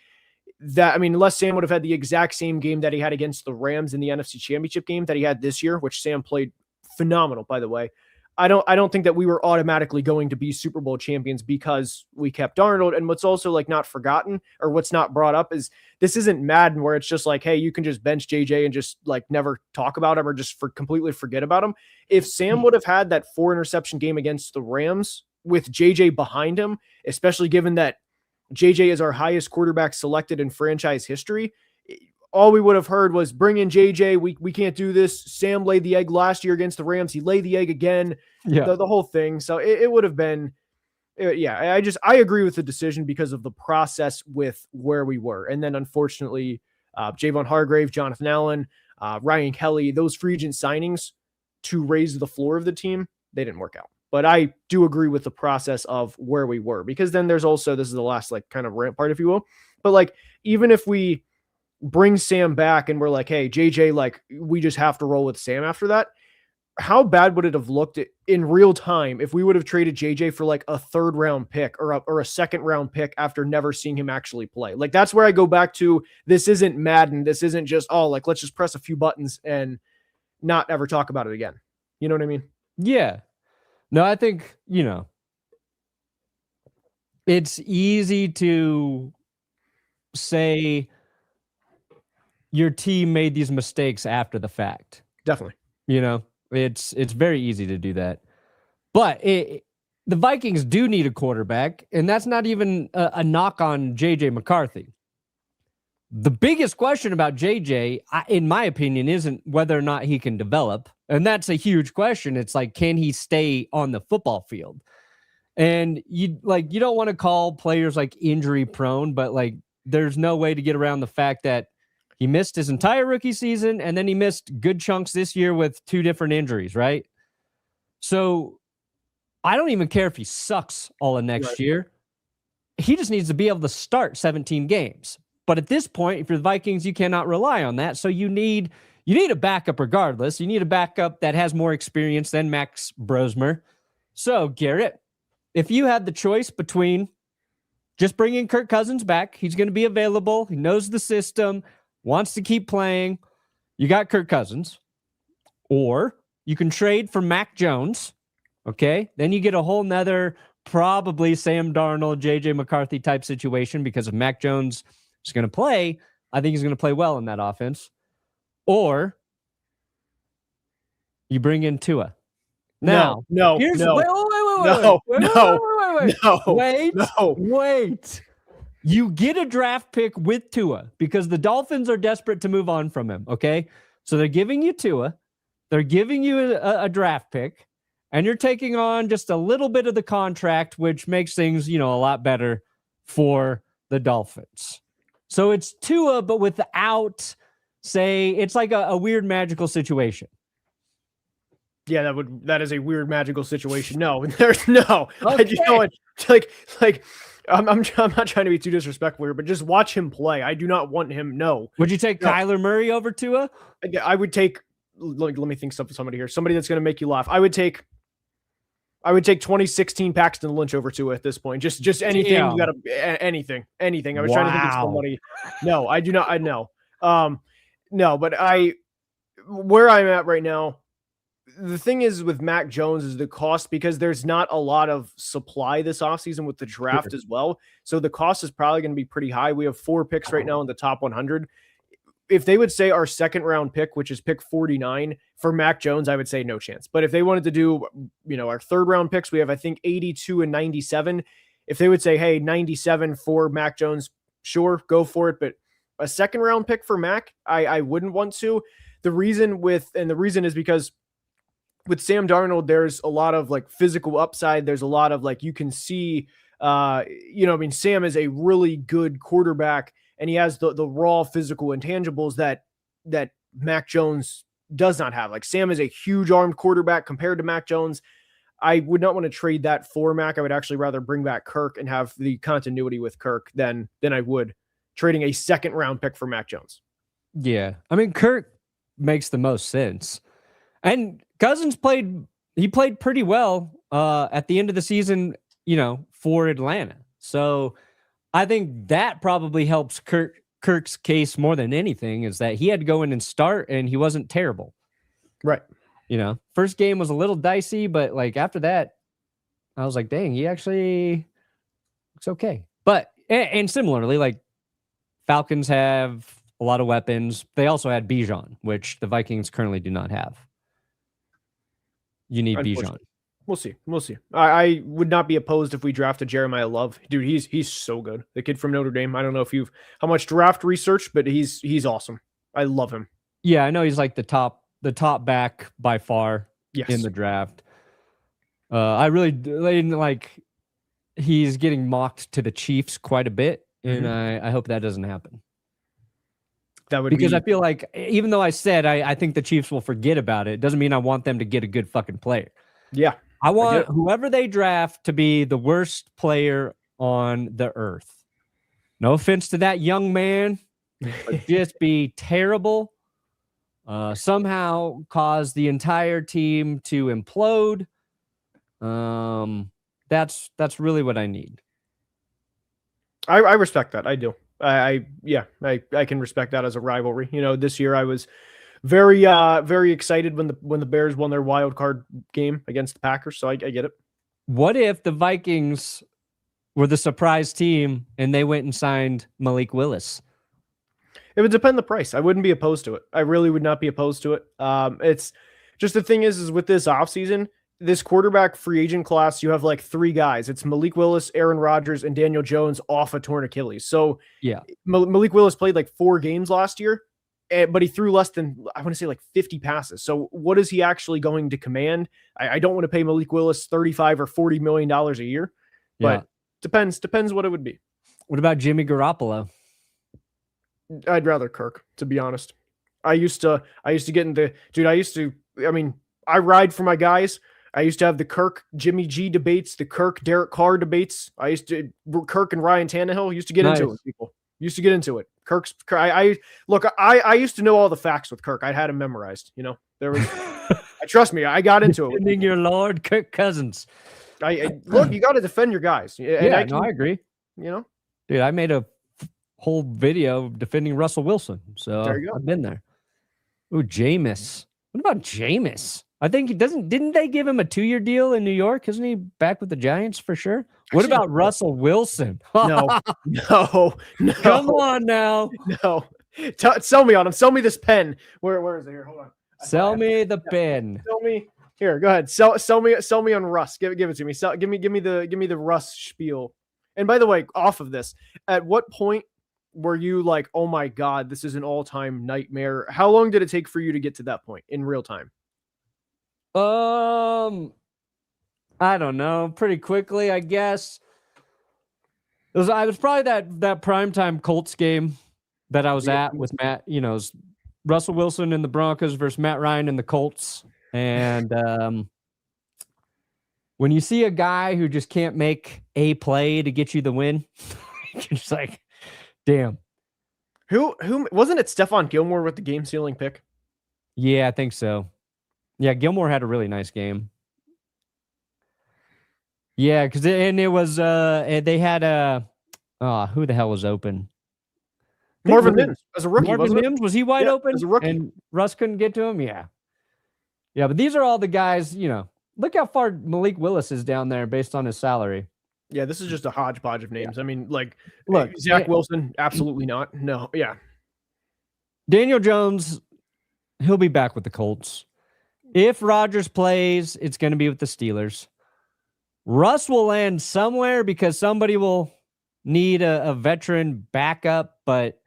B: that, I mean, unless Sam would have had the exact same game that he had against the Rams in the NFC Championship game that he had this year, which Sam played phenomenal, by the way, I don't think that we were automatically going to be Super Bowl champions because we kept Darnold. And what's also like not forgotten, or what's not brought up, is this isn't Madden where it's just like, hey, you can just bench JJ and just like never talk about him or just completely forget about him. If Sam would have had that 4 interception game against the Rams with JJ behind him, especially given that JJ is our highest quarterback selected in franchise history, all we would have heard was bring in JJ. We can't do this. Sam laid the egg last year against the Rams. He laid the egg again.
A: Yeah.
B: The whole thing. So it would have been, yeah, I agree with the decision because of the process with where we were. And then unfortunately, Javon Hargrave, Jonathan Allen, Ryan Kelly, those free agent signings to raise the floor of the team, they didn't work out. But I do agree with the process of where we were, because then there's also, this is the last like kind of rant part, if you will. But like, even if we bring Sam back and we're like, hey, JJ, like we just have to roll with Sam after that, how bad would it have looked in real time if we would have traded JJ for like a 3rd round pick or a 2nd round pick after never seeing him actually play? Like, that's where I go back to, this isn't Madden. This isn't just, oh, like, let's just press a few buttons and not ever talk about it again. You know what I mean?
A: Yeah. No, I think, it's easy to say your team made these mistakes after the fact.
B: Definitely.
A: It's very easy to do that. But the Vikings do need a quarterback, and that's not even a knock on JJ McCarthy. The biggest question about JJ, in my opinion, isn't whether or not he can develop. And that's a huge question. It's like, can he stay on the football field? And you don't want to call players like injury prone, but like there's no way to get around the fact that he missed his entire rookie season and then he missed good chunks this year with 2 different injuries, right? So I don't even care if he sucks all of next year. He just needs to be able to start 17 games. But at this point, if you're the Vikings, you cannot rely on that. So you need a backup regardless. You need a backup that has more experience than Max Brosmer. So Garrett, if you had the choice between just bringing Kirk Cousins back, he's going to be available. He knows the system, wants to keep playing. You got Kirk Cousins. Or you can trade for Mac Jones. Okay. Then you get a whole nother probably Sam Darnold, JJ McCarthy type situation, because if Mac Jones is going to play, I think he's going to play well in that offense. Or you bring in Tua. Now, wait. You get a draft pick with Tua because the Dolphins are desperate to move on from him, okay? So they're giving you Tua. They're giving you a draft pick, and you're taking on just a little bit of the contract, which makes things, a lot better for the Dolphins. So it's Tua, but without, say, it's like a weird magical situation.
B: Yeah, that is a weird magical situation. No, there's no.
A: Okay.
B: I'm not trying to be too disrespectful here, but just watch him play. I do not want him. No.
A: Would you take Kyler Murray over Tua?
B: I would take. Let me think of somebody here. Somebody that's going to make you laugh. I would take 2016 Paxton Lynch over Tua at this point. Just anything.
A: Damn.
B: You got to anything. I was trying to think of somebody. No, I do not. I know. No, but where I'm at right now. The thing is with Mac Jones is the cost, because there's not a lot of supply this offseason with the draft as well. So the cost is probably going to be pretty high. We have 4 picks right now in the top 100. If they would say our second round pick, which is pick 49 for Mac Jones, I would say no chance. But if they wanted to do, our third round picks, we have, I think 82 and 97. If they would say, hey, 97 for Mac Jones, sure, go for it. But a second round pick for Mac, I wouldn't want to. The reason is because with Sam Darnold, there's a lot of like physical upside. There's a lot of like, you can see, Sam is a really good quarterback and he has the raw physical intangibles that Mac Jones does not have. Like Sam is a huge armed quarterback compared to Mac Jones. I would not want to trade that for Mac. I would actually rather bring back Kirk and have the continuity with Kirk than I would trading a second round pick for Mac Jones.
A: Yeah. I mean, Kirk makes the most sense. And Cousins played pretty well at the end of the season, for Atlanta. So I think that probably helps Kirk's case more than anything, is that he had to go in and start and he wasn't terrible.
B: Right.
A: First game was a little dicey, but like after that, I was like, dang, he actually looks okay. But, and similarly, like Falcons have a lot of weapons. They also had Bijan, which the Vikings currently do not have. You need Bijan.
B: We'll see. I would not be opposed if we drafted Jeremiah Love. Dude, he's so good. The kid from Notre Dame. I don't know if how much draft research, but he's awesome. I love him.
A: Yeah, I know he's like the top back by far in the draft. I really like he's getting mocked to the Chiefs quite a bit, and I hope that doesn't happen.
B: That would
A: because I feel like even though I said I think the Chiefs will forget about it, doesn't mean I want them to get a good fucking player.
B: Yeah.
A: I want whoever they draft to be the worst player on the earth. No offense to that young man, but just be terrible. Somehow cause the entire team to implode. That's really what I need.
B: I respect that. I do. I can respect that as a rivalry. This year I was very excited when the Bears won their wild card game against the Packers. So I get it.
A: What if the Vikings were the surprise team and they went and signed Malik Willis?
B: It would depend the price. I wouldn't be opposed to it. I really would not be opposed to it. It's just the thing is with this offseason, this quarterback free agent class, you have like 3 guys. It's Malik Willis, Aaron Rodgers, and Daniel Jones off a torn Achilles. So
A: yeah,
B: Malik Willis played like 4 games last year. but he threw less than, I want to say, like 50 passes. So what is he actually going to command? I don't want to pay Malik Willis $35 or $40 million a year, but depends what it would be.
A: What about Jimmy Garoppolo?
B: I'd rather Kirk, to be honest. I used to get into, I ride for my guys. I used to have the Kirk Jimmy G debates, the Kirk Derek Carr debates. Kirk and Ryan Tannehill used to get into it. People used to get into it. I used to know all the facts with Kirk. I had him memorized. There was, trust me, I got into it.
A: Defending your Lord, Kirk Cousins.
B: Look, you got to defend your guys.
A: I agree.
B: Dude,
A: I made a whole video defending Russell Wilson. So
B: there you go.
A: I've been there. Ooh, Jameis. What about Jameis? I think didn't they give him a 2-year deal in New York? Isn't he back with the Giants for sure? What about Russell Wilson?
B: No.
A: Come on now.
B: No. Sell me on him. Sell me this pen. Where is it here? Hold on.
A: Sell me the pen.
B: Sell me. Here, go ahead. Sell me on Russ. Give it to me. Give me the Russ spiel. And by the way, off of this, at what point were you like, oh my God, this is an all-time nightmare? How long did it take for you to get to that point in real time?
A: I don't know. Pretty quickly, I guess. It was probably that primetime Colts game that I was at with Matt. It was Russell Wilson and the Broncos versus Matt Ryan and the Colts. And when you see a guy who just can't make a play to get you the win, you're just like, damn.
B: Who wasn't it? Stephon Gilmore with the game-sealing pick?
A: Yeah, I think so. Yeah, Gilmore had a really nice game. Yeah, because it was they had who the hell was open?
B: Marvin Mims as a rookie.
A: Marvin Mims, was he wide open?
B: As a rookie.
A: And Russ couldn't get to him? Yeah. Yeah, but these are all the guys, look how far Malik Willis is down there based on his salary.
B: Yeah, this is just a hodgepodge of names. Yeah. I mean, look,
A: Zach
B: Wilson, absolutely not. No, yeah.
A: Daniel Jones, he'll be back with the Colts. If Rodgers plays, it's going to be with the Steelers. Russ will land somewhere because somebody will need a veteran backup, but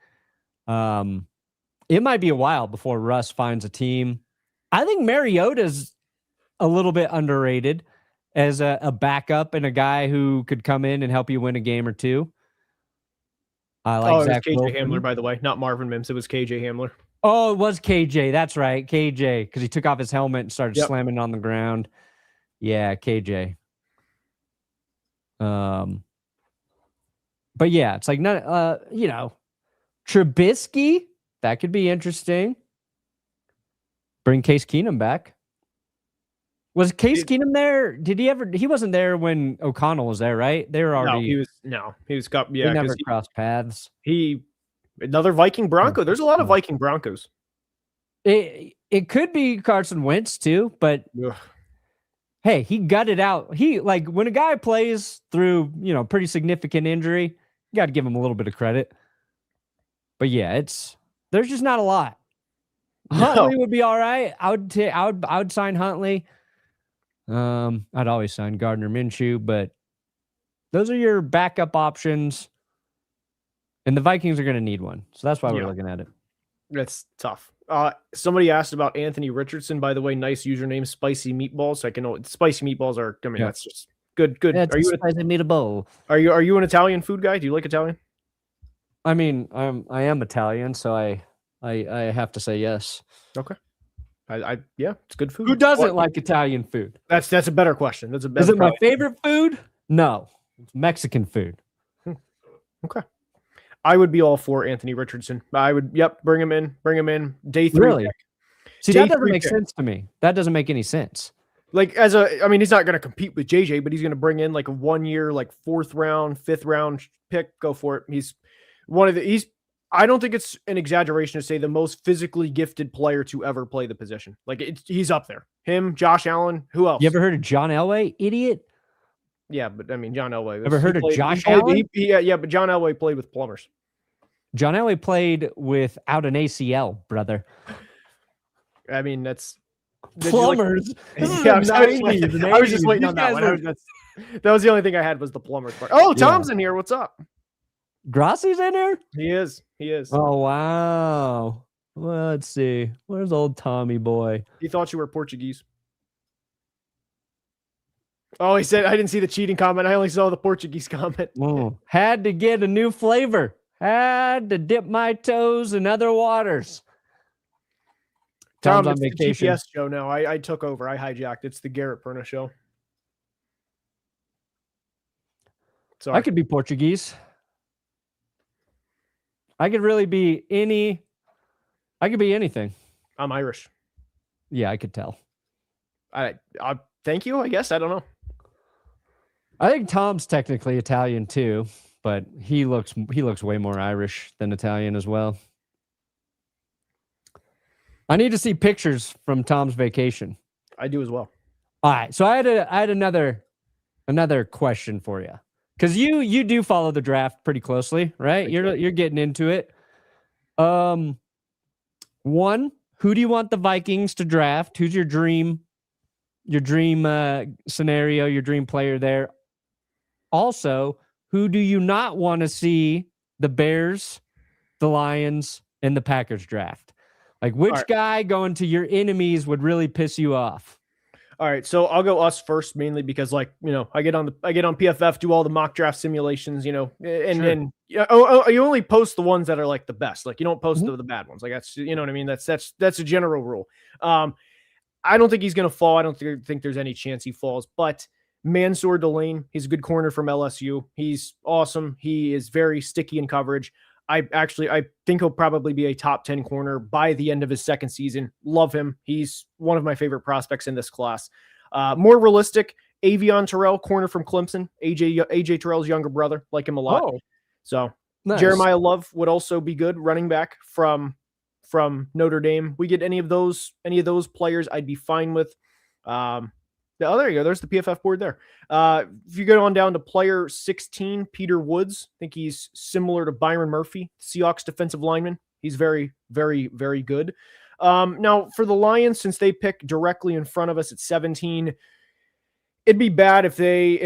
A: it might be a while before Russ finds a team. I think Mariota's a little bit underrated as a backup and a guy who could come in and help you win a game or two. I like Zach
B: KJ
A: Wilson.
B: Hamler, by the way, not Marvin Mims. It was KJ Hamler.
A: Oh, it was KJ. That's right. KJ, because he took off his helmet and started slamming on the ground. Yeah, KJ. But yeah, it's like Trubisky, that could be interesting. Bring Case Keenum back. Was Case Keenum there? He wasn't there when O'Connell was there, right? They were already.
B: He was
A: They never crossed paths.
B: Another Viking Bronco. There's a lot of Viking Broncos.
A: It could be Carson Wentz too, but hey, he gutted out. When a guy plays through, pretty significant injury, you got to give him a little bit of credit. But yeah, there's just not a lot. Huntley would be all right. I would sign Huntley. I'd always sign Gardner Minshew, but those are your backup options. And the Vikings are going to need one. So that's why we're looking at it.
B: That's tough. Somebody asked about Anthony Richardson, by the way. Nice username, Spicy Meatballs. So I can know Spicy Meatballs are, that's just good.
A: That's spicy meatball.
B: Are you an Italian food guy? Do you like Italian?
A: I mean, I am Italian, so I have to say yes.
B: Okay. It's good food.
A: Who doesn't like Italian food?
B: That's a better question. Is
A: it my favorite food? No. It's Mexican food.
B: Okay. I would be all for Anthony Richardson. I would, bring him in. Day 3.
A: Really? See, that doesn't make sense to me. That doesn't make any sense.
B: Like he's not going to compete with JJ, but he's going to bring in like a 1 year, like 4th round, 5th round pick. Go for it. I don't think it's an exaggeration to say the most physically gifted player to ever play the position. Like he's up there. Him, Josh Allen, who else?
A: You ever heard of John Elway? Idiot.
B: Yeah, but John Elway.
A: Ever heard of Josh Allen?
B: But John Elway played with plumbers.
A: John Elway played without an ACL, brother.
B: That's
A: plumbers.
B: I was just waiting on that one. That was the only thing I had was the plumbers part. Oh, Tom's in here. What's up?
A: Grossi's in here?
B: He is.
A: Oh, wow. Well, let's see. Where's old Tommy boy?
B: He thought you were Portuguese. Oh, he said, I didn't see the cheating comment. I only saw the Portuguese comment.
A: Had to get a new flavor. Had to dip my toes in other waters.
B: Tom,
A: Tom's on
B: it's
A: vacation.
B: the GPS show now. I took over. I hijacked. It's the Garrett Perna Show. Sorry.
A: I could be Portuguese. I could really be I could be anything.
B: I'm Irish.
A: Yeah, I could tell.
B: I thank you, I guess. I don't know.
A: I think Tom's technically Italian too, but he looks way more Irish than Italian as well. I need to see pictures from Tom's vacation.
B: I do as well.
A: All right, so I had another question for you, because you do follow the draft pretty closely, right? You're getting into it. One, who do you want the Vikings to draft? Who's your dream scenario, your dream player there? Also, who do you not want to see the Bears, the Lions, and the Packers draft? Like, which guy going to your enemies would really piss you off?
B: All right, so I'll go us first, mainly because, like, I get on PFF, do all the mock draft simulations, and you only post the ones that are like the best. Like, you don't post the bad ones. Like, that's, you know what I mean? That's a general rule. I don't think he's going to fall. I don't think there's any chance he falls, but Mansour Delane, he's a good corner from LSU. He's awesome. He is very sticky in coverage. I think he'll probably be a top 10 corner by the end of his second season. Love him. He's one of my favorite prospects in this class. More realistic, Avion Terrell, corner from Clemson. AJ Terrell's younger brother. Like him a lot.
A: Oh,
B: so
A: nice.
B: Jeremiah Love would also be good, running back from Notre Dame. We get any of those players, I'd be fine with. There you go. There's the PFF board there. If you go on down to player 16, Peter Woods, I think he's similar to Byron Murphy, Seahawks defensive lineman. He's very, very, very good. Now, for the Lions, since they pick directly in front of us at 17, it'd be bad if they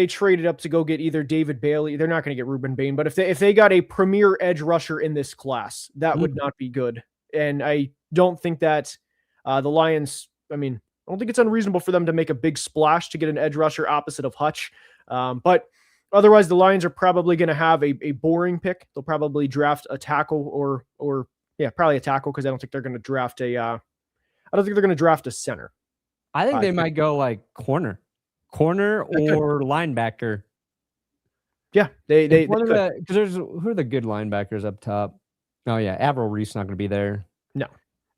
B: traded up to go get either David Bailey. They're not going to get Ruben Bain, but if they got a premier edge rusher in this class, that would not be good. And I don't think that the Lions, I don't think it's unreasonable for them to make a big splash to get an edge rusher opposite of Hutch. But otherwise, the Lions are probably going to have a boring pick. They'll probably draft a tackle or probably a tackle, because I don't think they're going to draft I don't think they're going to draft a center.
A: I think they might go like corner or linebacker.
B: Yeah, they
A: because who are the good linebackers up top? Oh yeah, Avril Reese not going to be there.
B: No,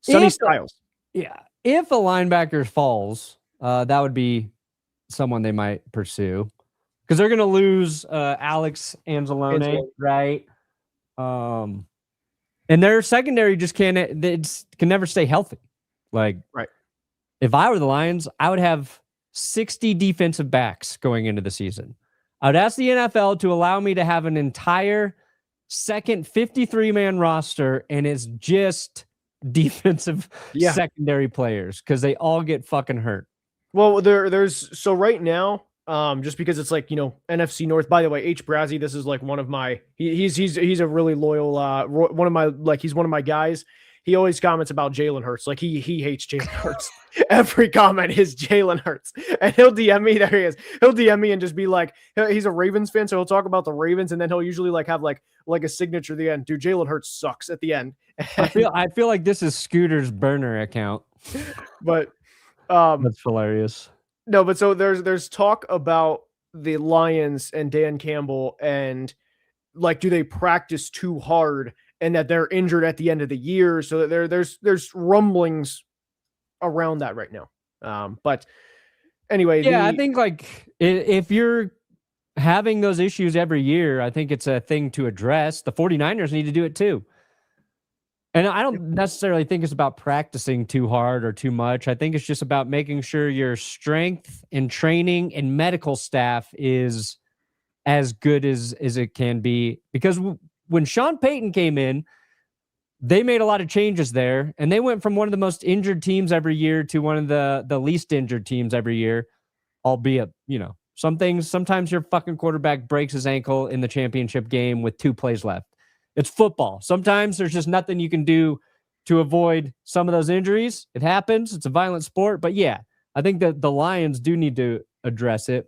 B: Sonny Styles.
A: Yeah. If a linebacker falls, that would be someone they might pursue, because they're going to lose Alex Anzalone, right? And their secondary just can never stay healthy. Like,
B: right.
A: If I were the Lions, I would have 60 defensive backs going into the season. I would ask the NFL to allow me to have an entire second 53-man roster, and it's just defensive secondary players, because they all get fucking hurt.
B: Well, there's right now, just because it's like, NFC North. By the way, H. Brazzy, this is like one of my he's a really loyal he's one of my guys. He always comments about Jalen Hurts. Like he hates Jalen Hurts. Every comment is Jalen Hurts. And he'll DM me. There he is. He'll DM me and just be like, he's a Ravens fan, so he'll talk about the Ravens, and then he'll usually have a signature at the end. Dude, Jalen Hurts sucks at the end.
A: I feel like this is Scooter's burner account.
B: But
A: that's hilarious.
B: No, but so there's talk about the Lions and Dan Campbell, and do they practice too hard, and that they're injured at the end of the year. So that there's rumblings around that right now. But anyway,
A: I think if you're having those issues every year, I think it's a thing to address. The 49ers need to do it too. And I don't necessarily think it's about practicing too hard or too much. I think it's just about making sure your strength and training and medical staff is as good as it can be. Because when Sean Payton came in, they made a lot of changes there, and they went from one of the most injured teams every year to one of the least injured teams every year, albeit, sometimes your fucking quarterback breaks his ankle in the championship game with 2 plays left. It's football. Sometimes there's just nothing you can do to avoid some of those injuries. It happens. It's a violent sport. But yeah, I think that the Lions do need to address it.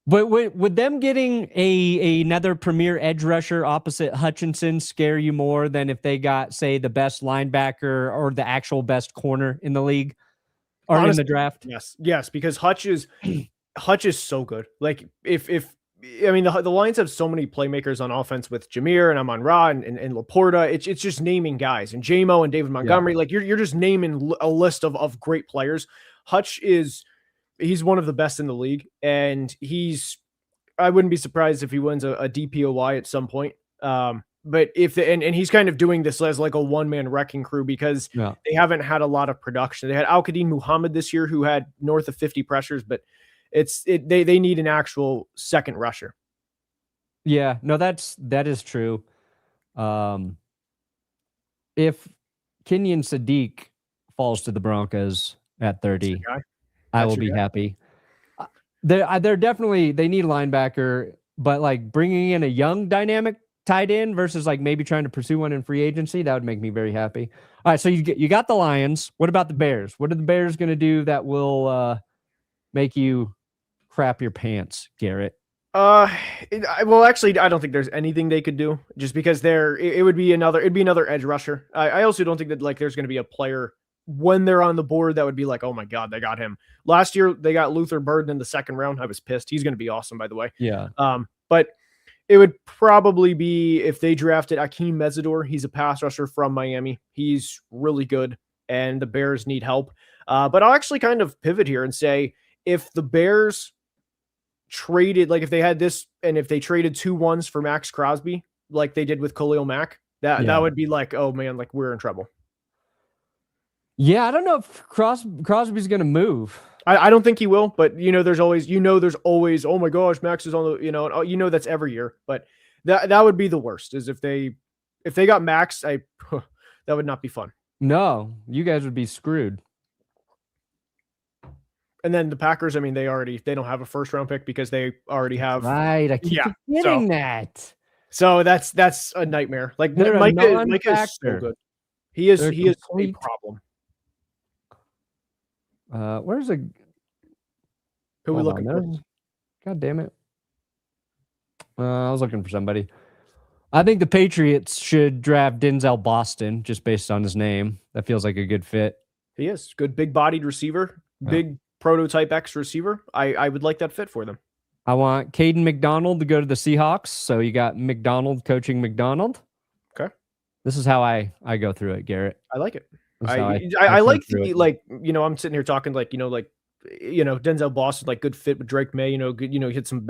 A: But would them getting another premier edge rusher opposite Hutchinson scare you more than if they got, say, the best linebacker or the actual best corner in the league or honestly, in the draft?
B: Yes, because Hutch is so good. Like if I mean the Lions have so many playmakers on offense with Jameer and Amon-Ra and Laporta. It's just naming guys and J-Mo and David Montgomery. Yeah. Like you're just naming a list of great players. Hutch he's one of the best in the league, and I wouldn't be surprised if he wins a DPOY at some point. But if and he's kind of doing this as like a one-man wrecking crew because they haven't had a lot of production. They had Al-Qadim Muhammad this year who had north of 50 pressures, but they need an actual second rusher.
A: Yeah, no, that is true. If Kenyon Sadiq falls to the Broncos at 30, I will be happy. They're definitely, they need a linebacker, but like bringing in a young dynamic tight end versus like maybe trying to pursue one in free agency, that would make me very happy. All right, so you got the Lions. What about the Bears? What are the Bears going to do that will make you crap your pants, Garrett?
B: Well, actually, I don't think there's anything they could do just because it'd be another edge rusher. I also don't think that like there's going to be a player when they're on the board that would be like, oh my God, they got him. Last year they got Luther Burden in the second round. I was pissed. He's going to be awesome, by the way.
A: Yeah.
B: But it would probably be if they drafted Akeem Mesidor. He's a pass rusher from Miami. He's really good, and the Bears need help. But I'll actually kind of pivot here and say if the Bears traded, like if they had this and if they traded 2 1s for Max Crosby, like they did with Khalil Mack, that would be like, oh man, like we're in trouble.
A: Yeah, I don't know if Crosby's going to move.
B: I don't think he will, but there's always, oh my gosh, Max is on the, that's every year, but that would be the worst is if they got Max, that would not be fun.
A: No, you guys would be screwed.
B: And then the Packers, I mean, they don't have a first round pick because they already have.
A: Right. I keep forgetting that.
B: So that's a nightmare. Like Mike is so good. He is a problem.
A: Where's a
B: who we looking for?
A: God damn it. I was looking for somebody. I think the Patriots should draft Denzel Boston just based on his name. That feels like a good fit.
B: He is good, big bodied receiver, big prototype X receiver. I would like that fit for them.
A: I want Caden McDonald to go to the Seahawks. So you got McDonald coaching McDonald.
B: Okay.
A: This is how I go through it, Garrett.
B: I like it. I like the like I'm sitting here talking like Denzel Boston, like good fit with Drake May, good, hit some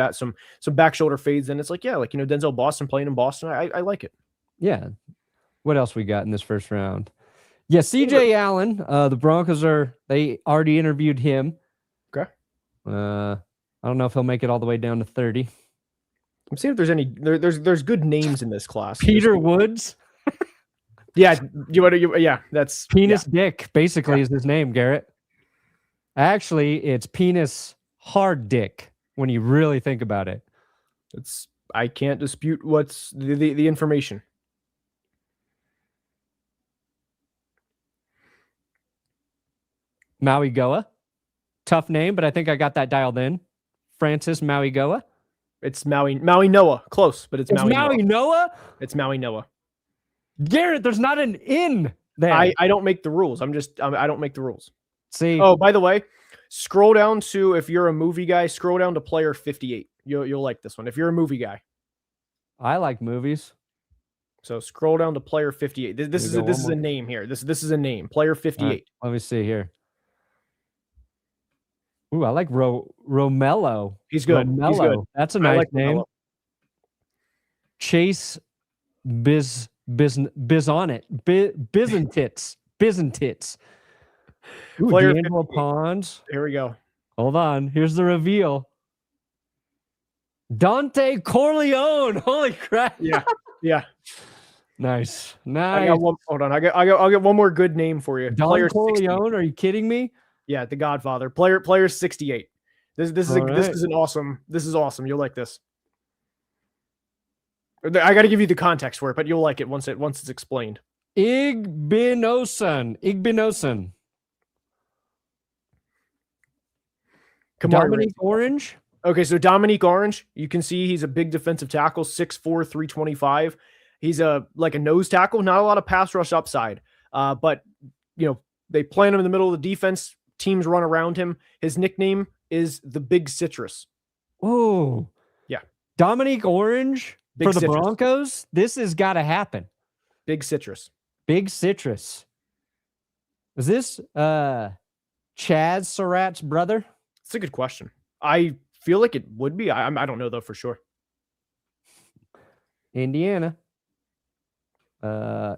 B: back shoulder fades, and it's like Denzel Boston playing in Boston. I like it.
A: Yeah. What else we got in this first round? Yeah, CJ Allen. The Broncos they already interviewed him.
B: Okay.
A: I don't know if he'll make it all the way down to 30.
B: I'm seeing if there's any there's good names in this class.
A: Peter Woods.
B: Yeah, that's
A: Penis Dick, basically is his name, Garrett. Actually, it's Penis Hard Dick when you really think about it.
B: I can't dispute what's the information.
A: Maui Goa. Tough name, but I think I got that dialed in. Francis Maui Goa.
B: It's Maui Noah. Close, but it's Maui
A: Noah.
B: It's Maui Noah.
A: Garrett, there's not an in there.
B: I don't make the rules. I don't make the rules.
A: See.
B: Oh, by the way, scroll down to, if you're a movie guy, scroll down to player 58. You'll like this one. If you're a movie guy.
A: I like movies.
B: So scroll down to player 58. This is a name here. This is a name. Player 58.
A: Right, let me see here. Ooh, I like Romello.
B: He's good.
A: Romello.
B: He's good.
A: That's a nice name. Romello. Chase Bizantits.
B: Player
A: D'Angelo Pons.
B: Here we go.
A: Hold on. Here's the reveal. Dante Corleone. Holy crap.
B: Yeah.
A: Nice.
B: I got one. Hold on. I'll get one more good name for you.
A: Don Corleone. Are you kidding me?
B: Yeah, the Godfather. Player 68. This is awesome. This is awesome. You'll like this. I got to give you the context for it, but you'll like it once it's explained.
A: Igbinosun. Dominique Orange.
B: Okay, so Dominique Orange, you can see he's a big defensive tackle, 6'4", 325. He's like a nose tackle, not a lot of pass rush upside. But they plant him in the middle of the defense. Teams run around him. His nickname is the Big Citrus.
A: Oh,
B: yeah.
A: Dominique Orange for the Broncos. This has got to happen.
B: Big Citrus.
A: Big Citrus. Is this Chaz Surratt's brother?
B: It's a good question. I feel like it would be. I don't know though for sure.
A: Indiana.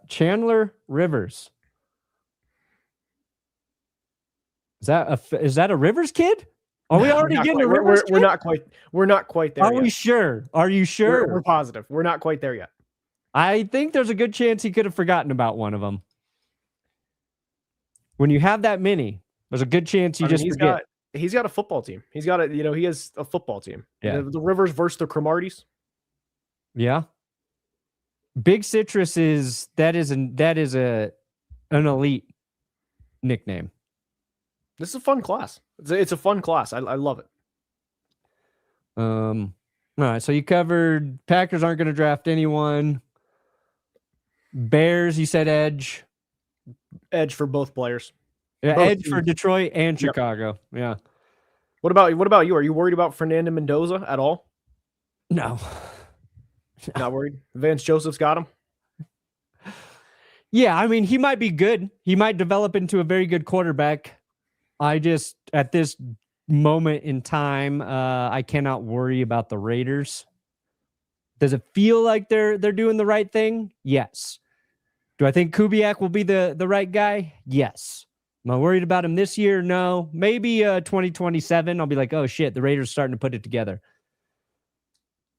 A: Chandler Rivers. Is that a Rivers kid? Are we already getting a Rivers kid?
B: We're not quite there.
A: Are we sure? Are you sure?
B: We're positive. We're not quite there yet.
A: I think there's a good chance he could have forgotten about one of them. When you have that many, there's a good chance you just forget.
B: He's got a football team. He has a football team.
A: Yeah.
B: The Rivers versus the Cromarties.
A: Yeah. Big Citrus is an elite nickname.
B: This is a fun class. It's a fun class. I love it.
A: All right. So you covered Packers aren't going to draft anyone. Bears, you said edge.
B: Edge for both players.
A: Yeah,
B: both
A: edge
B: teams.
A: for Detroit and Chicago. Yep. Yeah.
B: What about you? Are you worried about Fernando Mendoza at all?
A: No.
B: Not worried. Vance Joseph's got him.
A: Yeah, I mean, he might be good. He might develop into a very good quarterback. I just, at this moment in time, I cannot worry about the Raiders. Does it feel like they're doing the right thing? Yes. Do I think Kubiak will be the right guy? Yes. Am I worried about him this year? No. Maybe 2027, I'll be like, oh shit, the Raiders are starting to put it together.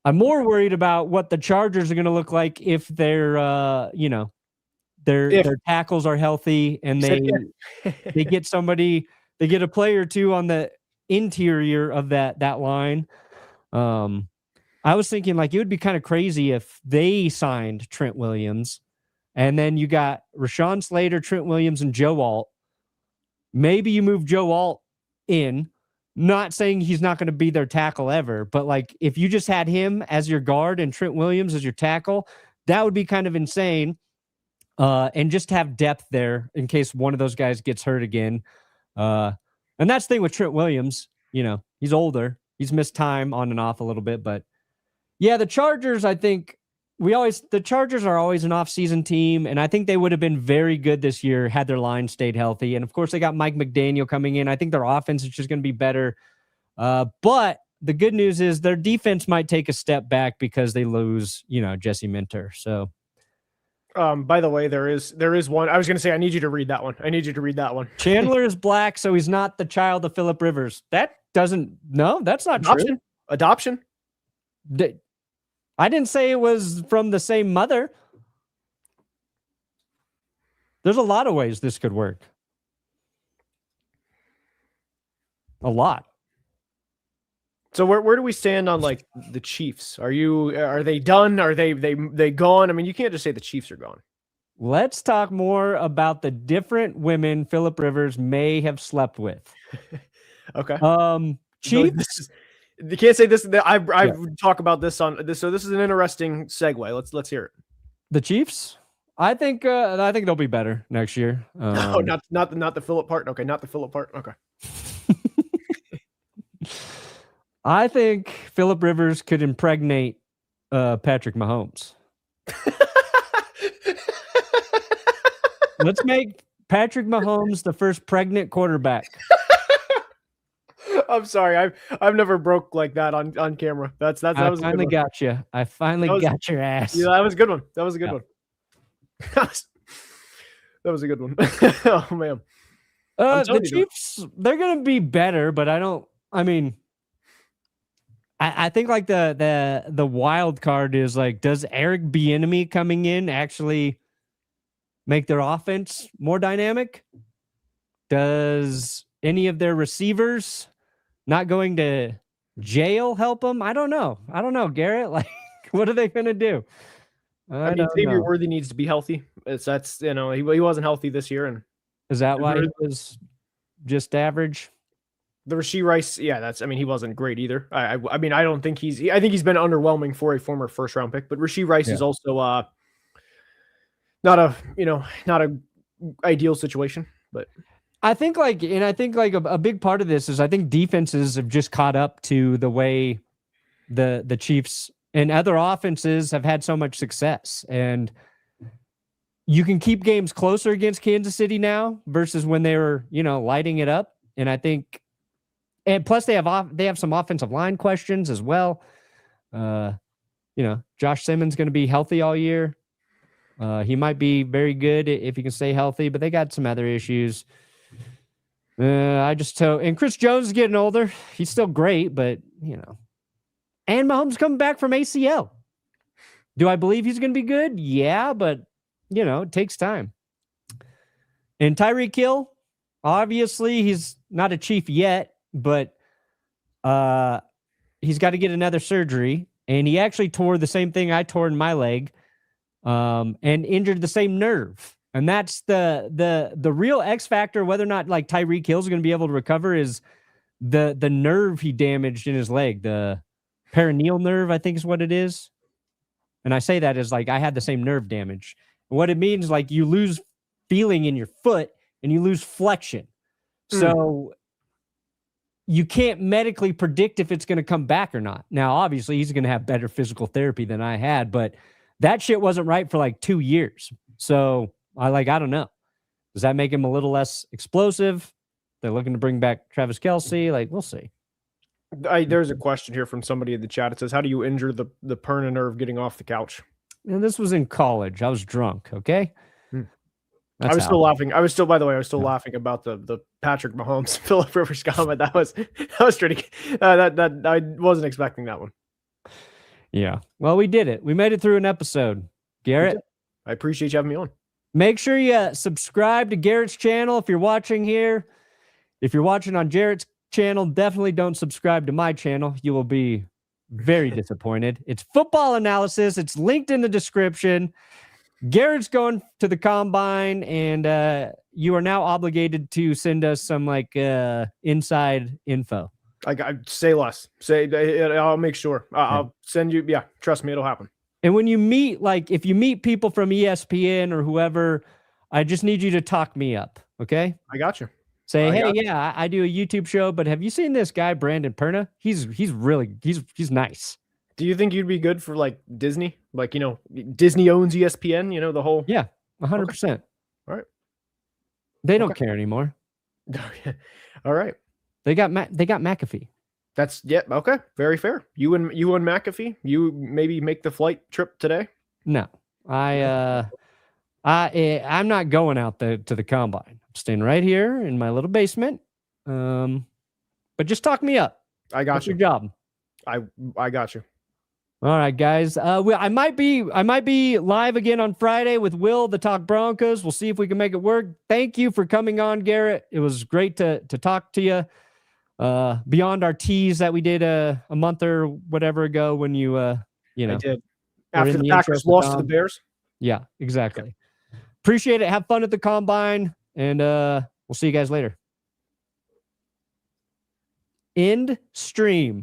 A: I'm more worried about what the Chargers are going to look like if their tackles are healthy and they get somebody, they get a player or two on the interior of that line. I was thinking like it would be kind of crazy if they signed Trent Williams and then you got Rashawn Slater, Trent Williams, and Joe Alt. Maybe you move Joe Alt in. Not saying he's not going to be their tackle ever, but like if you just had him as your guard and Trent Williams as your tackle, that would be kind of insane. And just have depth there in case one of those guys gets hurt again. And that's the thing with Trent Williams. He's older. He's missed time on and off a little bit, but yeah, the Chargers, I think the Chargers are always an off-season team, and I think they would have been very good this year had their line stayed healthy. And of course, they got Mike McDaniel coming in. I think their offense is just going to be better. But the good news is their defense might take a step back because they lose, Jesse Minter. So,
B: by the way, there is one. I was going to say, I need you to read that one.
A: Chandler is black, so he's not the child of Phillip Rivers. That's not true.
B: Adoption.
A: I didn't say it was from the same mother. There's a lot of ways this could work. A lot.
B: So where do we stand on like the Chiefs? Are they done? Are they gone? I mean, you can't just say the Chiefs are gone.
A: Let's talk more about the different women Phillip Rivers may have slept with.
B: Okay.
A: Chiefs.
B: You can't say this. I talk about this on this. So this is an interesting segue. Let's hear it.
A: The Chiefs. I think they'll be better next year.
B: No, not the Phillip part. Okay, not the Phillip part. Okay.
A: I think Phillip Rivers could impregnate Patrick Mahomes. Let's make Patrick Mahomes the first pregnant quarterback.
B: I'm sorry. I've never broke like that on camera. That was
A: finally got you. I finally got your ass.
B: Yeah, that was a good one. That was a good one. That was a good one. Oh man.
A: The Chiefs, they're gonna be better, but I think like the wild card is like, does Eric Bieniemy coming in actually make their offense more dynamic? Does any of their receivers not going to jail help them? I don't know, Garrett. Like, What are they going to do?
B: I mean,
A: don't
B: Xavier
A: know.
B: Worthy needs to be healthy. That's he wasn't healthy this year, and
A: Is that why he was just average?
B: the Rashee Rice, yeah, he wasn't great either. I mean, I don't think I think he's been underwhelming for a former first round pick, but Rashee Rice is also not a ideal situation, but
A: I think like a big part of this is I think defenses have just caught up to the way the Chiefs and other offenses have had so much success, and you can keep games closer against Kansas City now versus when they were, lighting it up. And I think, and plus they have some offensive line questions as well. Josh Simmons going to be healthy all year. He might be very good if he can stay healthy, but they got some other issues. And Chris Jones is getting older. He's still great, but and Mahomes coming back from ACL. Do I believe he's going to be good? Yeah, but it takes time. And Tyreek Hill, obviously he's not a Chief yet, but he's got to get another surgery. And he actually tore the same thing I tore in my leg, and injured the same nerve. And that's the real X factor, whether or not like Tyreek Hill is going to be able to recover, is the nerve he damaged in his leg, the perineal nerve, I think is what it is. And I say that as like I had the same nerve damage. What it means, like you lose feeling in your foot and you lose flexion. So you can't medically predict if it's going to come back or not. Now, obviously, he's going to have better physical therapy than I had, but that shit wasn't right for like 2 years. So I don't know. Does that make him a little less explosive? They're looking to bring back Travis Kelce. We'll see.
B: There's a question here from somebody in the chat. It says, how do you injure the Perna nerve getting off the couch?
A: And this was in college. I was drunk. Okay.
B: I was still laughing. By the way, I was still laughing about the Patrick Mahomes, Philip Rivers comment. That was pretty, that I wasn't expecting that one.
A: Yeah. Well, we did it. We made it through an episode. Garrett,
B: I appreciate you having me on.
A: Make sure you subscribe to Garrett's channel if you're watching here. If you're watching on Jarrett's channel, definitely don't subscribe to my channel. You will be very disappointed. It's football analysis. It's linked in the description. Garrett's going to the combine, and you are now obligated to send us some inside info.
B: I say less. I'll make sure. I'll send you. Yeah, trust me, it'll happen.
A: And when you meet, if you meet people from ESPN or whoever, I just need you to talk me up. Okay.
B: I got you.
A: Say, hey, yeah, I do a YouTube show, but have you seen this guy, Brandon Perna? He's nice.
B: Do you think you'd be good for Disney? Disney owns ESPN, the whole.
A: Yeah, 100%.
B: All right.
A: They don't care anymore.
B: All right.
A: They got McAfee.
B: Okay. Very fair. You and McAfee, you maybe make the flight trip today?
A: No. I'm not going out to the combine. I'm staying right here in my little basement. But just talk me up.
B: I got
A: What's
B: you.
A: your job?
B: I got you.
A: All right, guys. I might be live again on Friday with Will to talk Broncos. We'll see if we can make it work. Thank you for coming on, Garrett. It was great to talk to you. Beyond our tease that we did a month or whatever ago when I
B: did. After the Packers lost to the Bears.
A: Yeah, exactly. Appreciate it. Have fun at the combine, and we'll see you guys later. End stream.